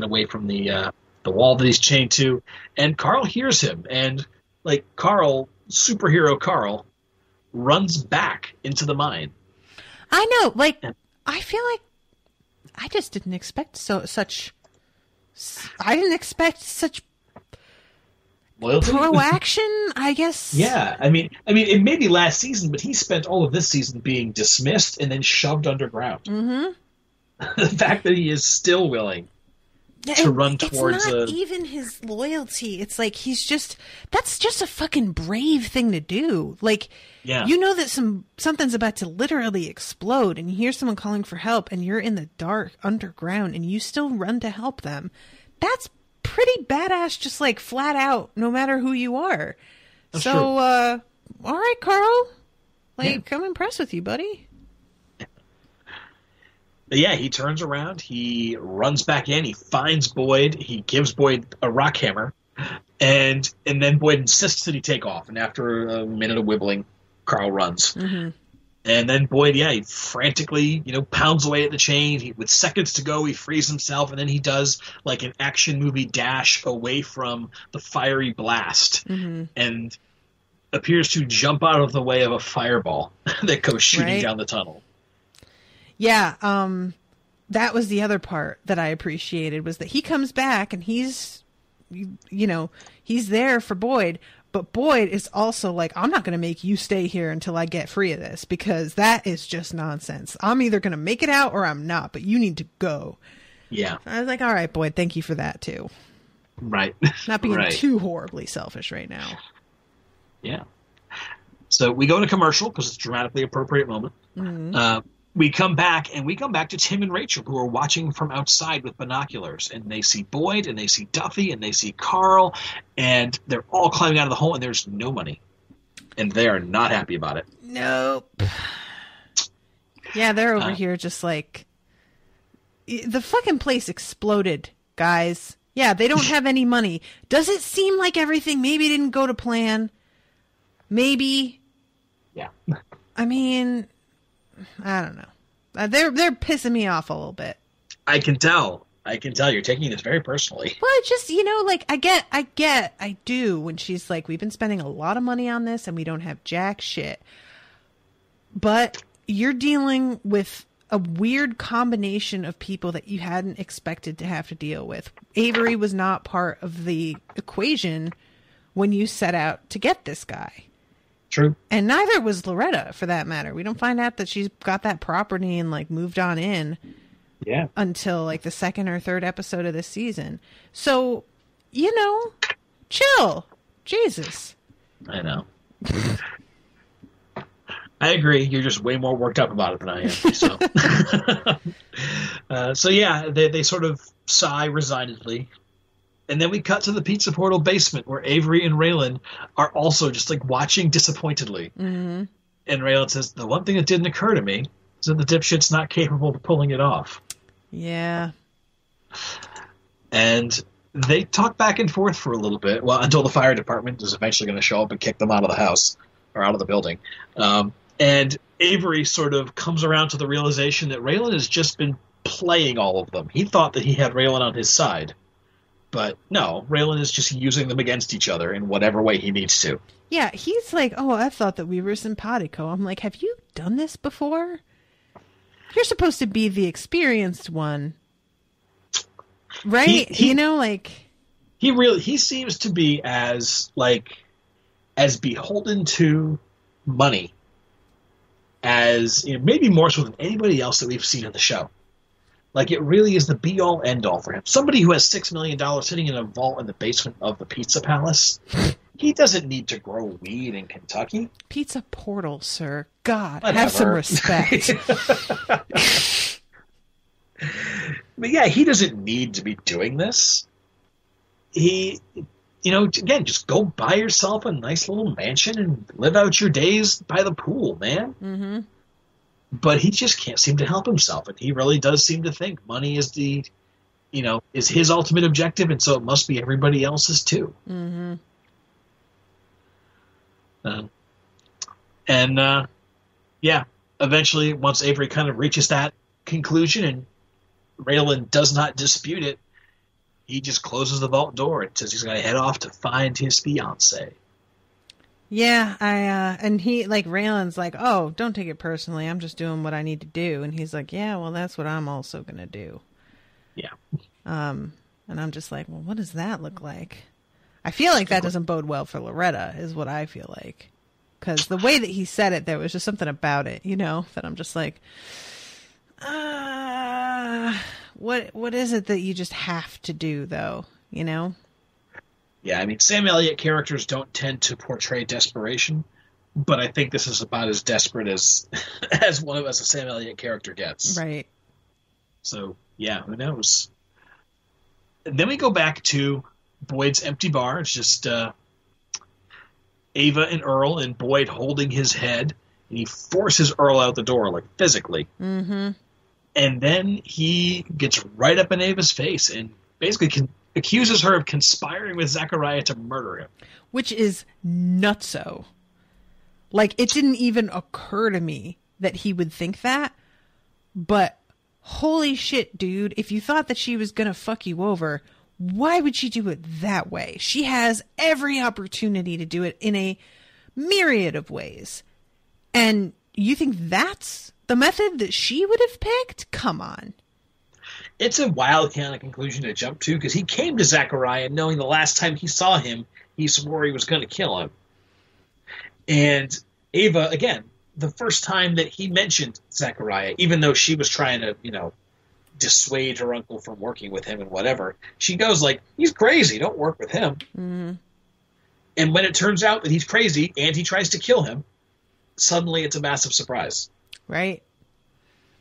away from the wall that he's chained to. And Carl hears him. And, Carl, superhero Carl, runs back into the mine. I know. I feel like I just didn't expect such Loyalty? pro-action, I guess. Yeah, I mean, it may be last season, but he spent all of this season being dismissed and then shoved underground. Mm-hmm. The fact that he is still willing to run towards it's not even his loyalty. It's like that's just a fucking brave thing to do. You know that something's about to literally explode, and you hear someone calling for help, and you're in the dark underground, and you still run to help them. That's pretty badass, just flat out, no matter who you are. That's true. All right, Carl. I'm impressed with you, buddy. But yeah, he turns around, he runs back in, he finds Boyd, he gives Boyd a rock hammer, and then Boyd insists that he take off. And after a minute of wibbling, Carl runs. Mm-hmm. And then Boyd, he frantically, pounds away at the chain. With seconds to go, he frees himself, and then he does an action movie dash away from the fiery blast, and appears to jump out of the way of a fireball that goes shooting down the tunnel. Yeah, that was the other part that I appreciated, was that he comes back and he's there for Boyd, but Boyd is also I'm not going to make you stay here until I get free of this, because that is just nonsense. I'm either going to make it out or I'm not, but you need to go. Yeah. I was like, all right, Boyd, thank you for that too. Right. Not being too horribly selfish right now. Yeah. So we go to commercial because it's a dramatically appropriate moment. Mm-hmm. We come back to Tim and Rachel, who are watching from outside with binoculars, and they see Boyd, and they see Duffy, and they see Carl, and they're all climbing out of the hole, and there's no money. And they are not happy about it. Nope. Yeah, they're over here just the fucking place exploded, guys. Yeah, they don't have any money. Does it seem like everything maybe didn't go to plan? Maybe. Yeah. I mean, I don't know. They're pissing me off a little bit. I can tell. You're taking this very personally. Well, it's just, I do when she's like, we've been spending a lot of money on this and we don't have jack shit. But you're dealing with a weird combination of people that you hadn't expected to have to deal with. Avery was not part of the equation when you set out to get this guy. True. And neither was Loretta, for that matter. We don't find out that she's got that property and moved on in until the second or third episode of this season. So, chill. Jesus. I know. I agree. You're just way more worked up about it than I am. So, they sort of sigh resignedly. And then we cut to the pizza portal basement where Avery and Raylan are also just watching disappointedly. Mm-hmm. And Raylan says, the one thing that didn't occur to me is that the dipshit's not capable of pulling it off. Yeah. And they talk back and forth for a little bit, until the fire department is eventually going to show up and kick them out of the house or out of the building. And Avery sort of comes around to the realization that Raylan has just been playing all of them. He thought that he had Raylan on his side. But no, Raylan is just using them against each other in whatever way he needs to. Yeah, he's like, oh, I thought that we were simpatico. I'm like, have you done this before? You're supposed to be the experienced one. Right? He seems to be as beholden to money as, maybe more so than anybody else that we've seen in the show. It really is the be-all, end-all for him. Somebody who has $6 million sitting in a vault in the basement of the Pizza Palace, he doesn't need to grow weed in Kentucky. Pizza portal, sir. God, Whatever. Have some respect. But yeah, he doesn't need to be doing this. He, again, just go buy yourself a nice little mansion and live out your days by the pool, man. Mm-hmm. But he just can't seem to help himself. And he really does seem to think money is the is his ultimate objective, and so it must be everybody else's too. Mm-hmm. Eventually, once Avery kind of reaches that conclusion and Raylan does not dispute it, he just closes the vault door and says he's going to head off to find his fiancée. Yeah, and he, like, Raylan's like, oh, don't take it personally. I'm just doing what I need to do. And he's like, yeah, well, that's what I'm also going to do. Yeah. And I'm just like, well, what does that look like? I feel like that doesn't bode well for Loretta, is what I feel like. Because the way that he said it, there was just something about it, that I'm just like, what is it that you just have to do, though, Yeah, I mean, Sam Elliott characters don't tend to portray desperation, but I think this is about as desperate as a Sam Elliott character gets. Right. So, yeah, who knows? And then we go back to Boyd's empty bar. It's just Ava and Earl, and Boyd holding his head, and he forces Earl out the door, like, physically. Mm-hmm. And then he gets right up in Ava's face and basically accuses her of conspiring with Zachariah to murder him. Which is nutso. Like, it didn't even occur to me that he would think that, but holy shit, dude, if you thought that she was gonna fuck you over, why would she do it that way? She has every opportunity to do it in a myriad of ways. And you think that's the method that she would have picked? Come on. It's a wild kind of conclusion to jump to, because he came to Zachariah knowing the last time he saw him, he swore he was going to kill him. And Ava, again, the first time that he mentioned Zachariah, even though she was trying to, dissuade her uncle from working with him and whatever, she goes like, he's crazy, don't work with him. Mm-hmm. And when it turns out that he's crazy and he tries to kill him, suddenly it's a massive surprise. Right.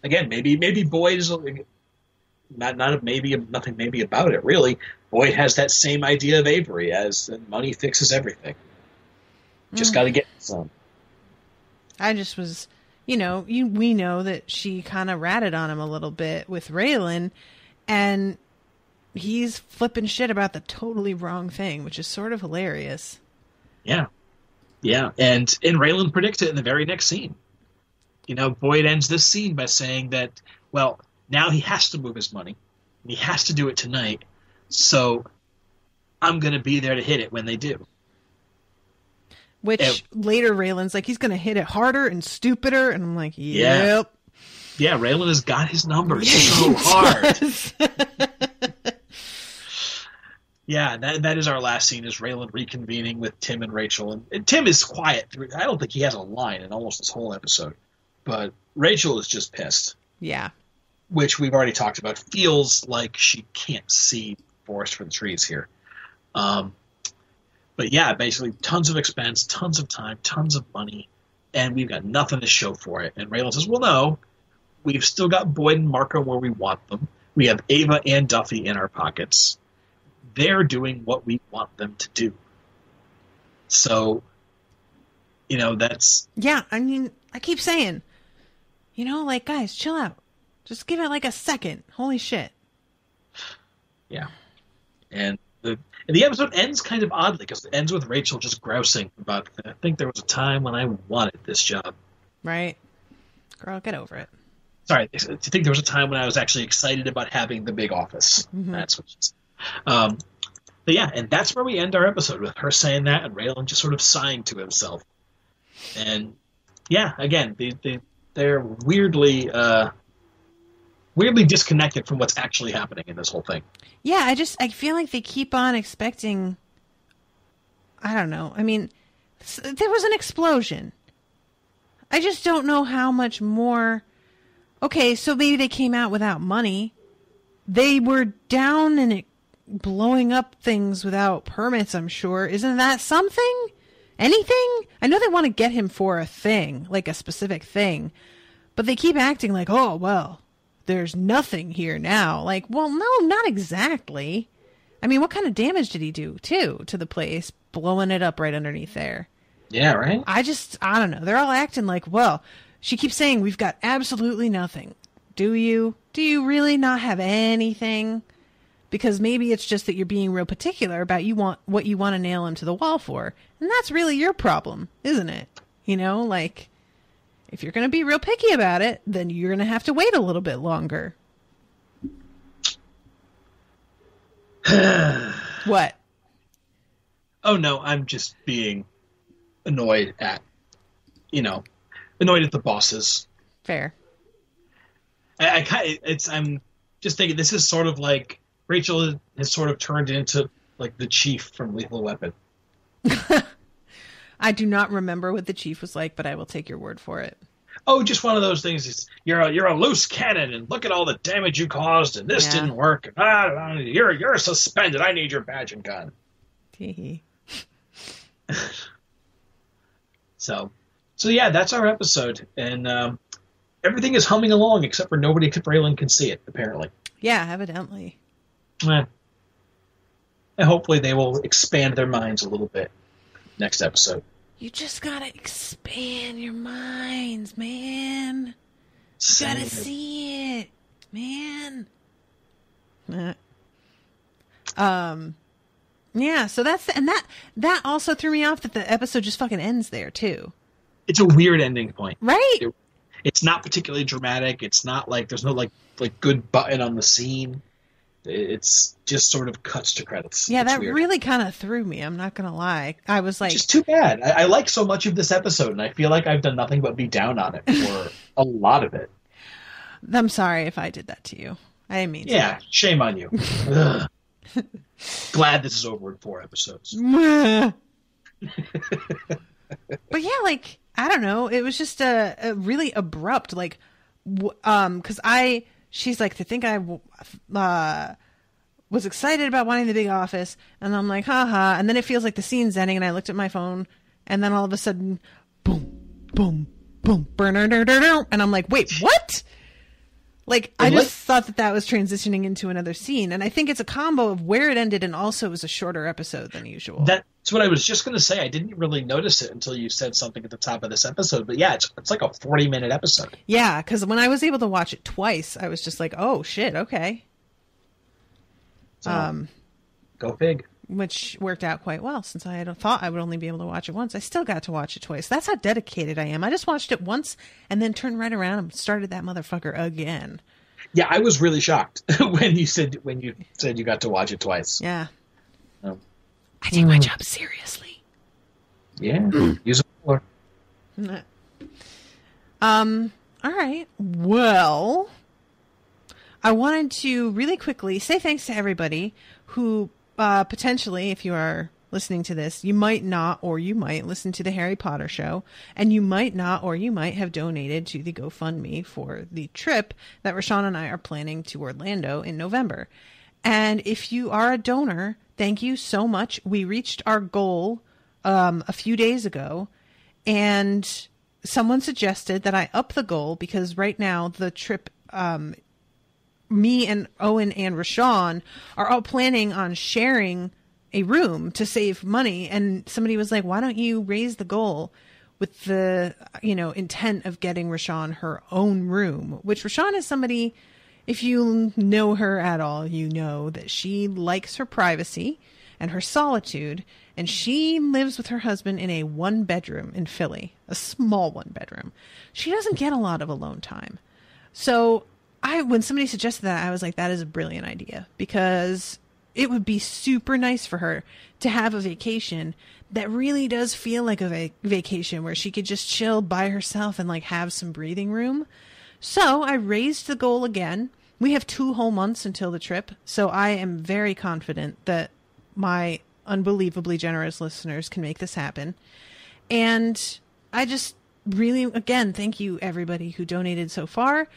Again, maybe Boyd is nothing maybe about it, really. Boyd has that same idea of Avery as money fixes everything. Just got to get some. I just was, we know that she kind of ratted on him a little bit with Raylan, and he's flipping shit about the totally wrong thing, which is sort of hilarious. Yeah. Yeah. And Raylan predicts it in the very next scene. Boyd ends this scene by saying that, well, now he has to move his money, and he has to do it tonight, so I'm going to be there to hit it when they do. Which later Raylan's like, he's going to hit it harder and stupider, and I'm like, yep. Yeah, Raylan has got his numbers so hard. Yeah, that is our last scene, is Raylan reconvening with Tim and Rachel. And Tim is quiet. I don't think he has a line in almost this whole episode. But Rachel is just pissed. Yeah. Which we've already talked about. Feels like she can't see forest for the trees here. But yeah, basically tons of expense, tons of time, tons of money, and we've got nothing to show for it. And Raylan says, well, no, we've still got Boyd and Marco where we want them. We have Ava and Duffy in our pockets. They're doing what we want them to do. So, that's... Yeah, I mean, I keep saying, guys, chill out. Just give it like a second. Holy shit. Yeah. And the episode ends kind of oddly, because it ends with Rachel just grousing about, I think there was a time when I wanted this job. Right. Girl, get over it. Sorry, I think there was a time when I was actually excited about having the big office. Mm-hmm. That's what she said. But yeah, and that's where we end our episode, with her saying that and Raylan just sort of sighing to himself. And yeah, again, they're weirdly disconnected from what's actually happening in this whole thing. Yeah, I feel like they keep on expecting, I don't know. I mean, there was an explosion. I just don't know how much more. Okay, so maybe they came out without money. They were down and blowing up things without permits, I'm sure. Isn't that something? Anything? I know they want to get him for a thing, like a specific thing. But they keep acting like, oh, well, there's nothing here now. Like, well, no, not exactly. I mean, what kind of damage did he do, too, to the place, blowing it up right underneath there? Yeah, right? I don't know. They're all acting like, well, she keeps saying we've got absolutely nothing. Do you? Do you really not have anything? because maybe it's just that you're being real particular about what you want to nail into the wall for. And that's really your problem, isn't it? You know, like, if you're going to be real picky about it, then you're going to have to wait a little bit longer. What? Oh, no, I'm just being annoyed at the bosses. Fair. I'm just thinking this is sort of like Rachel has sort of turned into like the Chief from Lethal Weapon. I do not remember what the Chief was like, but I will take your word for it. Oh, just one of those things. It's, you're a loose cannon, and look at all the damage you caused, and this didn't work. You're suspended. I need your badge and gun. So yeah, that's our episode, and everything is humming along except for nobody at Braylon can see it, apparently. Yeah, evidently. And hopefully they will expand their minds a little bit next episode. You just gotta expand your minds, man. You gotta see it, man. Yeah, so that also threw me off that the episode just fucking ends there too. It's a weird ending point. Right? It's not particularly dramatic. It's not like there's no like good button on the scene. It's just sort of cuts to credits. Yeah, it's that weird. really kind of threw me. I'm not going to lie. I was like... It's just too bad. I like so much of this episode, and I feel like I've done nothing but be down on it for a lot of it. I'm sorry if I did that to you. I didn't mean to. Yeah, shame on you. Glad this is over in 4 episodes. But yeah, like, I don't know. It was just a really abrupt, like, because she's like, to think I was excited about wanting the big office, and I'm like, haha, and then it feels like the scene's ending, and I looked at my phone, and then all of a sudden, boom, boom, boom, and I'm like, wait, what? Like, I just thought that was transitioning into another scene, and I think it's a combo of where it ended and also it was a shorter episode than usual. That's what I was just going to say. I didn't really notice it until you said something at the top of this episode, but yeah, it's like a 40-minute episode. Yeah, because when I was able to watch it twice, I was just like, oh, shit, okay. So, go big. Which worked out quite well, since I had thought I would only be able to watch it once. I still got to watch it twice. That's how dedicated I am. I just watched it once and then turned right around and started that motherfucker again. Yeah, I was really shocked when you said you got to watch it twice. Yeah. I take my job seriously. Yeah. Use it more. All right. Well, I wanted to really quickly say thanks to everybody who potentially, if you are listening to this, you might not, or you might listen to the Harry Potter show, and you might not, or you might have donated to the GoFundMe for the trip that Rashawn and I are planning to Orlando in November. And if you are a donor, thank you so much. We reached our goal a few days ago, and someone suggested that I up the goal because right now the trip, me and Owen and Rashawn are all planning on sharing a room to save money. And somebody was like, why don't you raise the goal with the, intent of getting Rashawn her own room, which Rashawn is somebody, if you know her at all, you know that she likes her privacy and her solitude. And she lives with her husband in a 1-bedroom in Philly, a small 1-bedroom. She doesn't get a lot of alone time. So when somebody suggested that, I was like, that is a brilliant idea, because it would be super nice for her to have a vacation that really does feel like a vacation where she could just chill by herself and like have some breathing room. So I raised the goal again. We have 2 whole months until the trip. So I am very confident that my unbelievably generous listeners can make this happen. And I just really, again, thank you everybody who donated so far.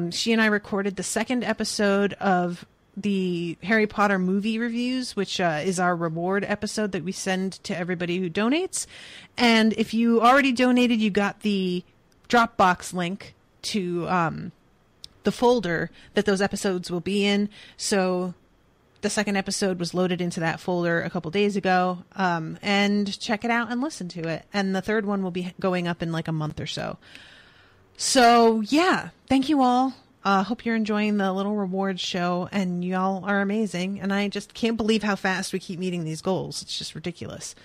She and I recorded the 2nd episode of the Harry Potter movie reviews, which is our reward episode that we send to everybody who donates. And if you already donated, you got the Dropbox link to the folder that those episodes will be in. So the 2nd episode was loaded into that folder a couple days ago. And check it out and listen to it. And the 3rd one will be going up in like a month or so. So yeah, thank you all. Hope you're enjoying the little rewards show, and y'all are amazing. And I just can't believe how fast we keep meeting these goals. It's just ridiculous.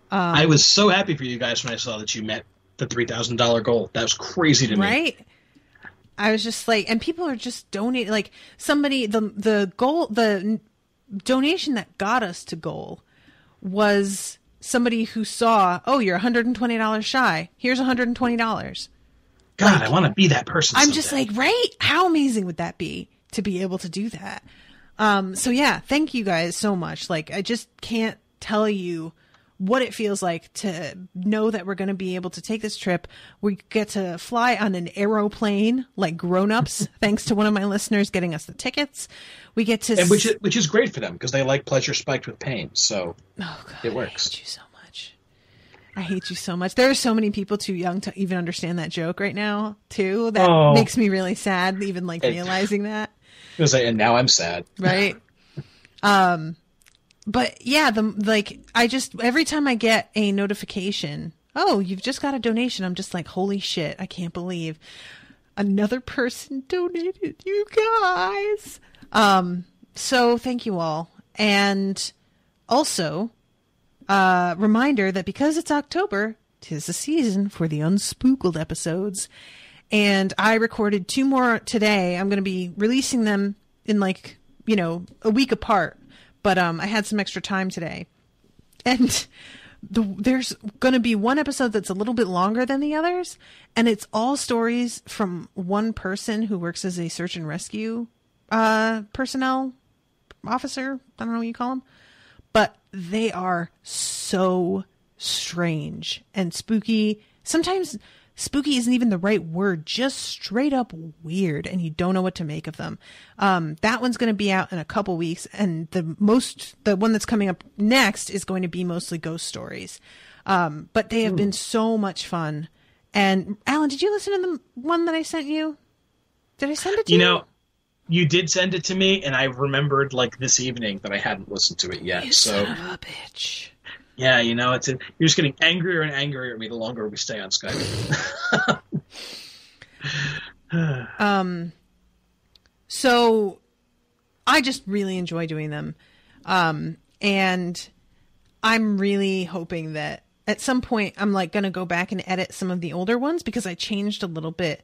I was so happy for you guys when I saw that you met the $3,000 goal. That was crazy to me. Right? I was just like, and people are just donating. Like somebody, the donation that got us to goal was somebody who saw, oh, you're $120 shy. Here's $120. God, like, I want to be that person. I'm just like, right? How amazing would that be to be able to do that? So yeah, thank you guys so much. Like, I just can't tell you what it feels like to know that we're going to be able to take this trip. We get to fly on an aeroplane like grown-ups, thanks to one of my listeners getting us the tickets. We get to... And which is great for them, because they like pleasure spiked with pain, so it works. I hate you so much. I hate you so much. There are so many people too young to even understand that joke right now, too. That makes me really sad, even like realizing that. I was like, and now I'm sad. Right? But yeah, every time I get a notification, oh, you've just got a donation, I'm just like, holy shit, I can't believe another person donated, you guys. So thank you all. And also, reminder that because it's October, 'tis the season for the Unspooked episodes. And I recorded 2 more today. I'm going to be releasing them in a week apart. But I had some extra time today. And there's going to be one episode that's a little bit longer than the others. And it's all stories from one person who works as a search and rescue personnel officer. I don't know what you call them. But they are so strange and spooky. Sometimes spooky isn't even the right word, just straight up weird, and you don't know what to make of them. That one's going to be out in a couple weeks, and the one that's coming up next is going to be mostly ghost stories. But they have been so much fun. And Alan, did you listen to the one that I sent you? Did I send it to you? You did send it to me, and I remembered this evening that I hadn't listened to it yet. You son of a bitch. Yeah, you're just getting angrier and angrier at me the longer we stay on Skype. So I just really enjoy doing them. And I'm really hoping that at some point I'm going to go back and edit some of the older ones because I changed a little bit.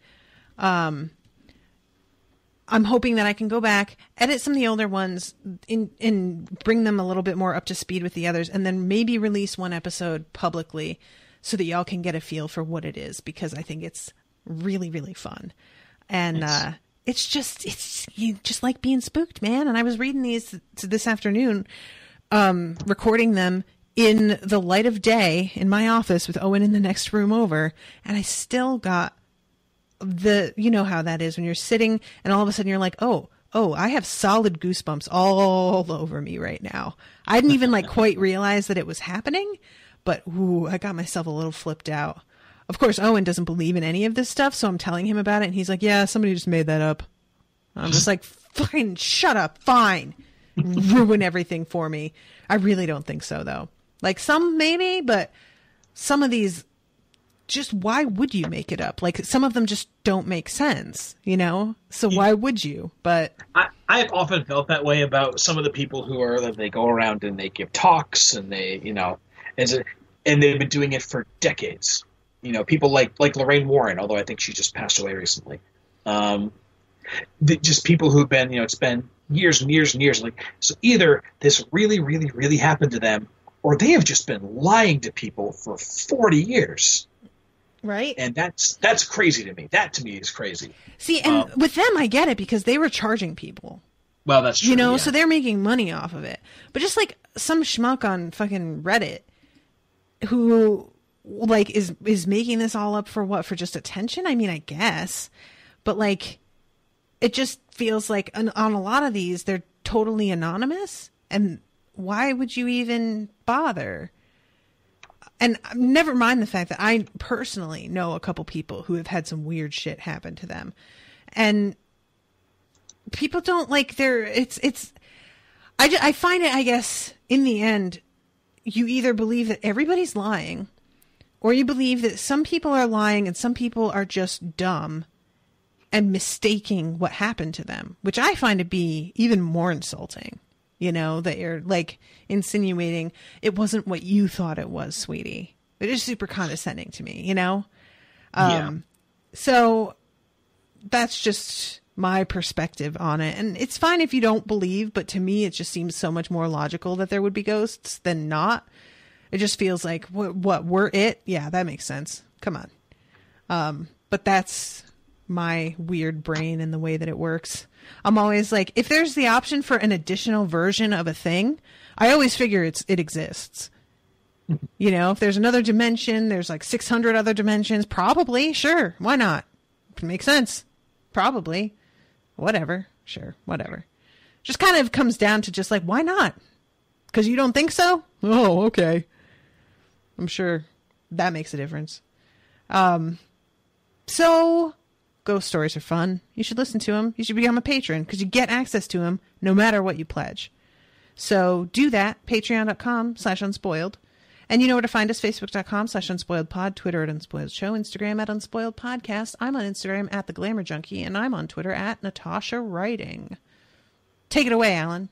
I'm hoping that I can go back, edit some of the older ones and bring them a little bit more up to speed with the others, and then maybe release one episode publicly so that y'all can get a feel for what it is, because I think it's really, really fun. And it's just like being spooked, man. And I was reading these this afternoon, recording them in the light of day in my office with Owen in the next room over, and I still got you know how that is when you're sitting and all of a sudden you're like, oh, I have solid goosebumps all over me right now. I didn't even quite realize that it was happening, but I got myself a little flipped out. Of course, Owen doesn't believe in any of this stuff, so I'm telling him about it, and he's like, yeah, somebody just made that up. I'm just like, fucking shut up, fine. Ruin everything for me. I really don't think so, though. Some maybe, but some of these, just why would you make it up? Some of them just don't make sense, So why would you? But I've often felt that way about some of the people who they go around and they give talks and they, and they've been doing it for decades. People like Lorraine Warren, although I think she just passed away recently. Just people who've been, it's been years and years and years. So either this really, really, really happened to them, or they have just been lying to people for 40 years. Right. And that's crazy to me. That to me is crazy. See, and with them, I get it because they were charging people. Well, that's true. Yeah. So they're making money off of it. But just some schmuck on fucking Reddit who is making this all up for what? For just attention? I mean, I guess. But it just feels like on a lot of these, they're totally anonymous. And why would you even bother? And never mind the fact that I personally know a couple people who have had some weird shit happen to them. And people don't I find it, I guess, in the end, you either believe that everybody's lying, or you believe that some people are lying and some people are just dumb. and mistaking what happened to them, which I find to be even more insulting. You know, that you're like insinuating it wasn't what you thought it was, sweetie. It is super condescending to me, you know? So that's just my perspective on it. And it's fine if you don't believe, but to me, it just seems so much more logical that there would be ghosts than not. It just feels like, what, we're it? Yeah, that makes sense. Come on. But that's my weird brain and the way that it works. I'm always like, if there's the option for an additional version of a thing, I always figure it exists. You know, if there's another dimension, there's like 600 other dimensions, probably, sure, why not? It makes sense. Probably. Whatever. Sure, whatever. Just kind of comes down to just like, why not? Because you don't think so? Oh, okay. I'm sure that makes a difference. So, ghost stories are fun. You should listen to them. You should become a patron because you get access to them no matter what you pledge. So do that. Patreon.com/unspoiled. And you know where to find us. Facebook.com/unspoiledpod. Twitter @unspoiledshow. Instagram @unspoiledpodcast. I'm on Instagram @theglamourjunkie. And I'm on Twitter @NatashaWriting. Take it away, Alan.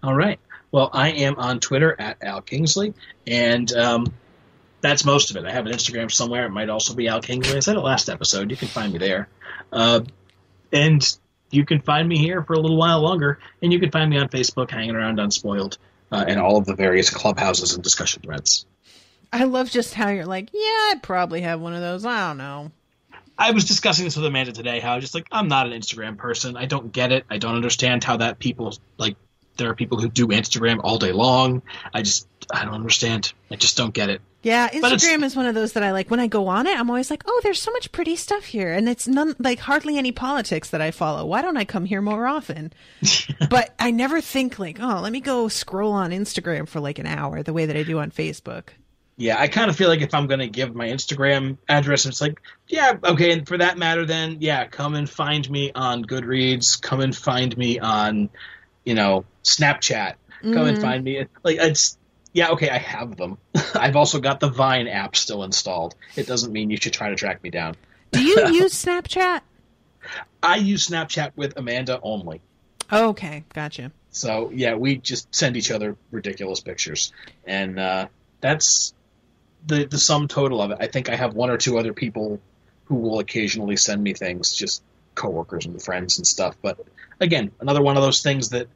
All right. Well, I am on Twitter @AlKingsley. And that's most of it. I have an Instagram somewhere. It might also be Al Kingsley. I said it last episode. You can find me there. And you can find me here for a little while longer. And you can find me on Facebook hanging around Unspoiled and all of the various clubhouses and discussion threads. I love just how you're like, yeah, I'd probably have one of those. I don't know. I was discussing this with Amanda today, how just like, I'm not an Instagram person. I don't get it. I don't understand how that people, like, there are people who do Instagram all day long. I don't understand. I just don't get it. Yeah, Instagram is one of those that I like. When I go on it, I'm always like, oh, there's so much pretty stuff here. And it's hardly any politics that I follow. Why don't I come here more often? But I never think like, oh, let me go scroll on Instagram for like an hour the way that I do on Facebook. Yeah, I kind of feel like if I'm going to give my Instagram address, it's like, yeah, okay, and for that matter then, yeah, come and find me on Goodreads. Come and find me on, Snapchat. Come and find me. Like, it's... Yeah, okay, I have them. I've also got the Vine app still installed. It doesn't mean you should try to track me down. Do you use Snapchat? I use Snapchat with Amanda only. Okay, gotcha. So, yeah, we just send each other ridiculous pictures. And that's the sum total of it. I think I have one or two other people who will occasionally send me things, just coworkers and friends and stuff. But, again, another one of those things that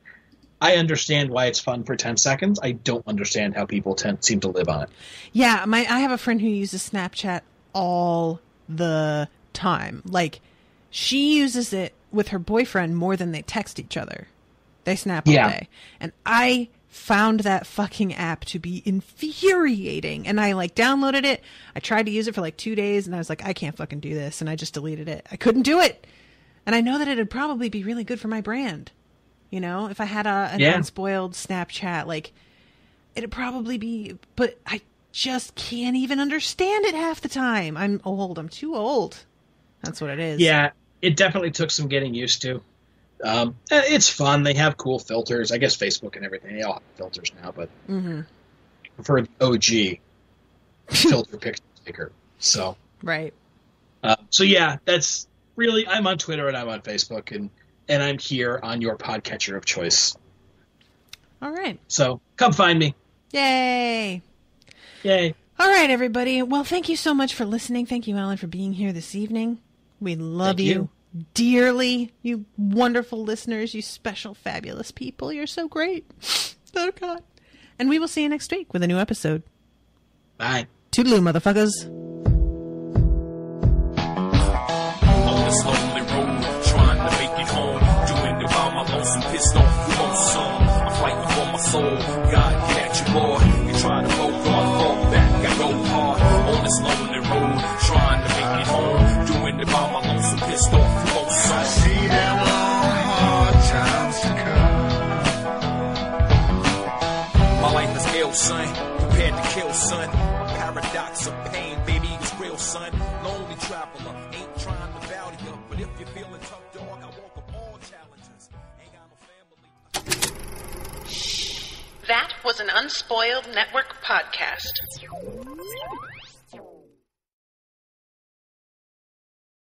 I understand why it's fun for 10 seconds. I don't understand how people seem to live on it. Yeah, I have a friend who uses Snapchat all the time. Like, she uses it with her boyfriend more than they text each other. They snap all day. And I found that fucking app to be infuriating. And I, downloaded it. I tried to use it for, 2 days, and I was like, I can't fucking do this. And I just deleted it. I couldn't do it. And I know that it'd probably be really good for my brand. If I had an unspoiled Snapchat, it'd probably be, but I just can't even understand it half the time. I'm old. I'm too old. That's what it is. Yeah, it definitely took some getting used to. It's fun. They have cool filters. I guess Facebook and everything, they all have filters now, but for OG, filter picture taker. So. Right. So yeah, that's really, I'm on Twitter and I'm on Facebook, and I'm here on your podcatcher of choice. All right. So come find me. Yay. Yay. All right, everybody. Well, thank you so much for listening. Thank you, Alan, for being here this evening. We love you dearly, you wonderful listeners, you special, fabulous people. You're so great. Oh, God. And we will see you next week with a new episode. Bye. Toodaloo, motherfuckers. On this lonely road, trying to make it home, doing it while my lonesome pissed off with no son. I'm fighting for my soul. God, get at you, boy. You try to go God, fall back. I go hard on this lonely road, trying to make it home, doing it while my lonesome pissed off with no son. I see them long, hard times to come. My life is ill, son, prepared to kill, son. A paradox of pain, baby, it's real, son. Lonely traveler, ain't trying to value you, but if you're feeling tough, dog, I walk up all challenges. Ain't got no family. That was an Unspoiled Network podcast.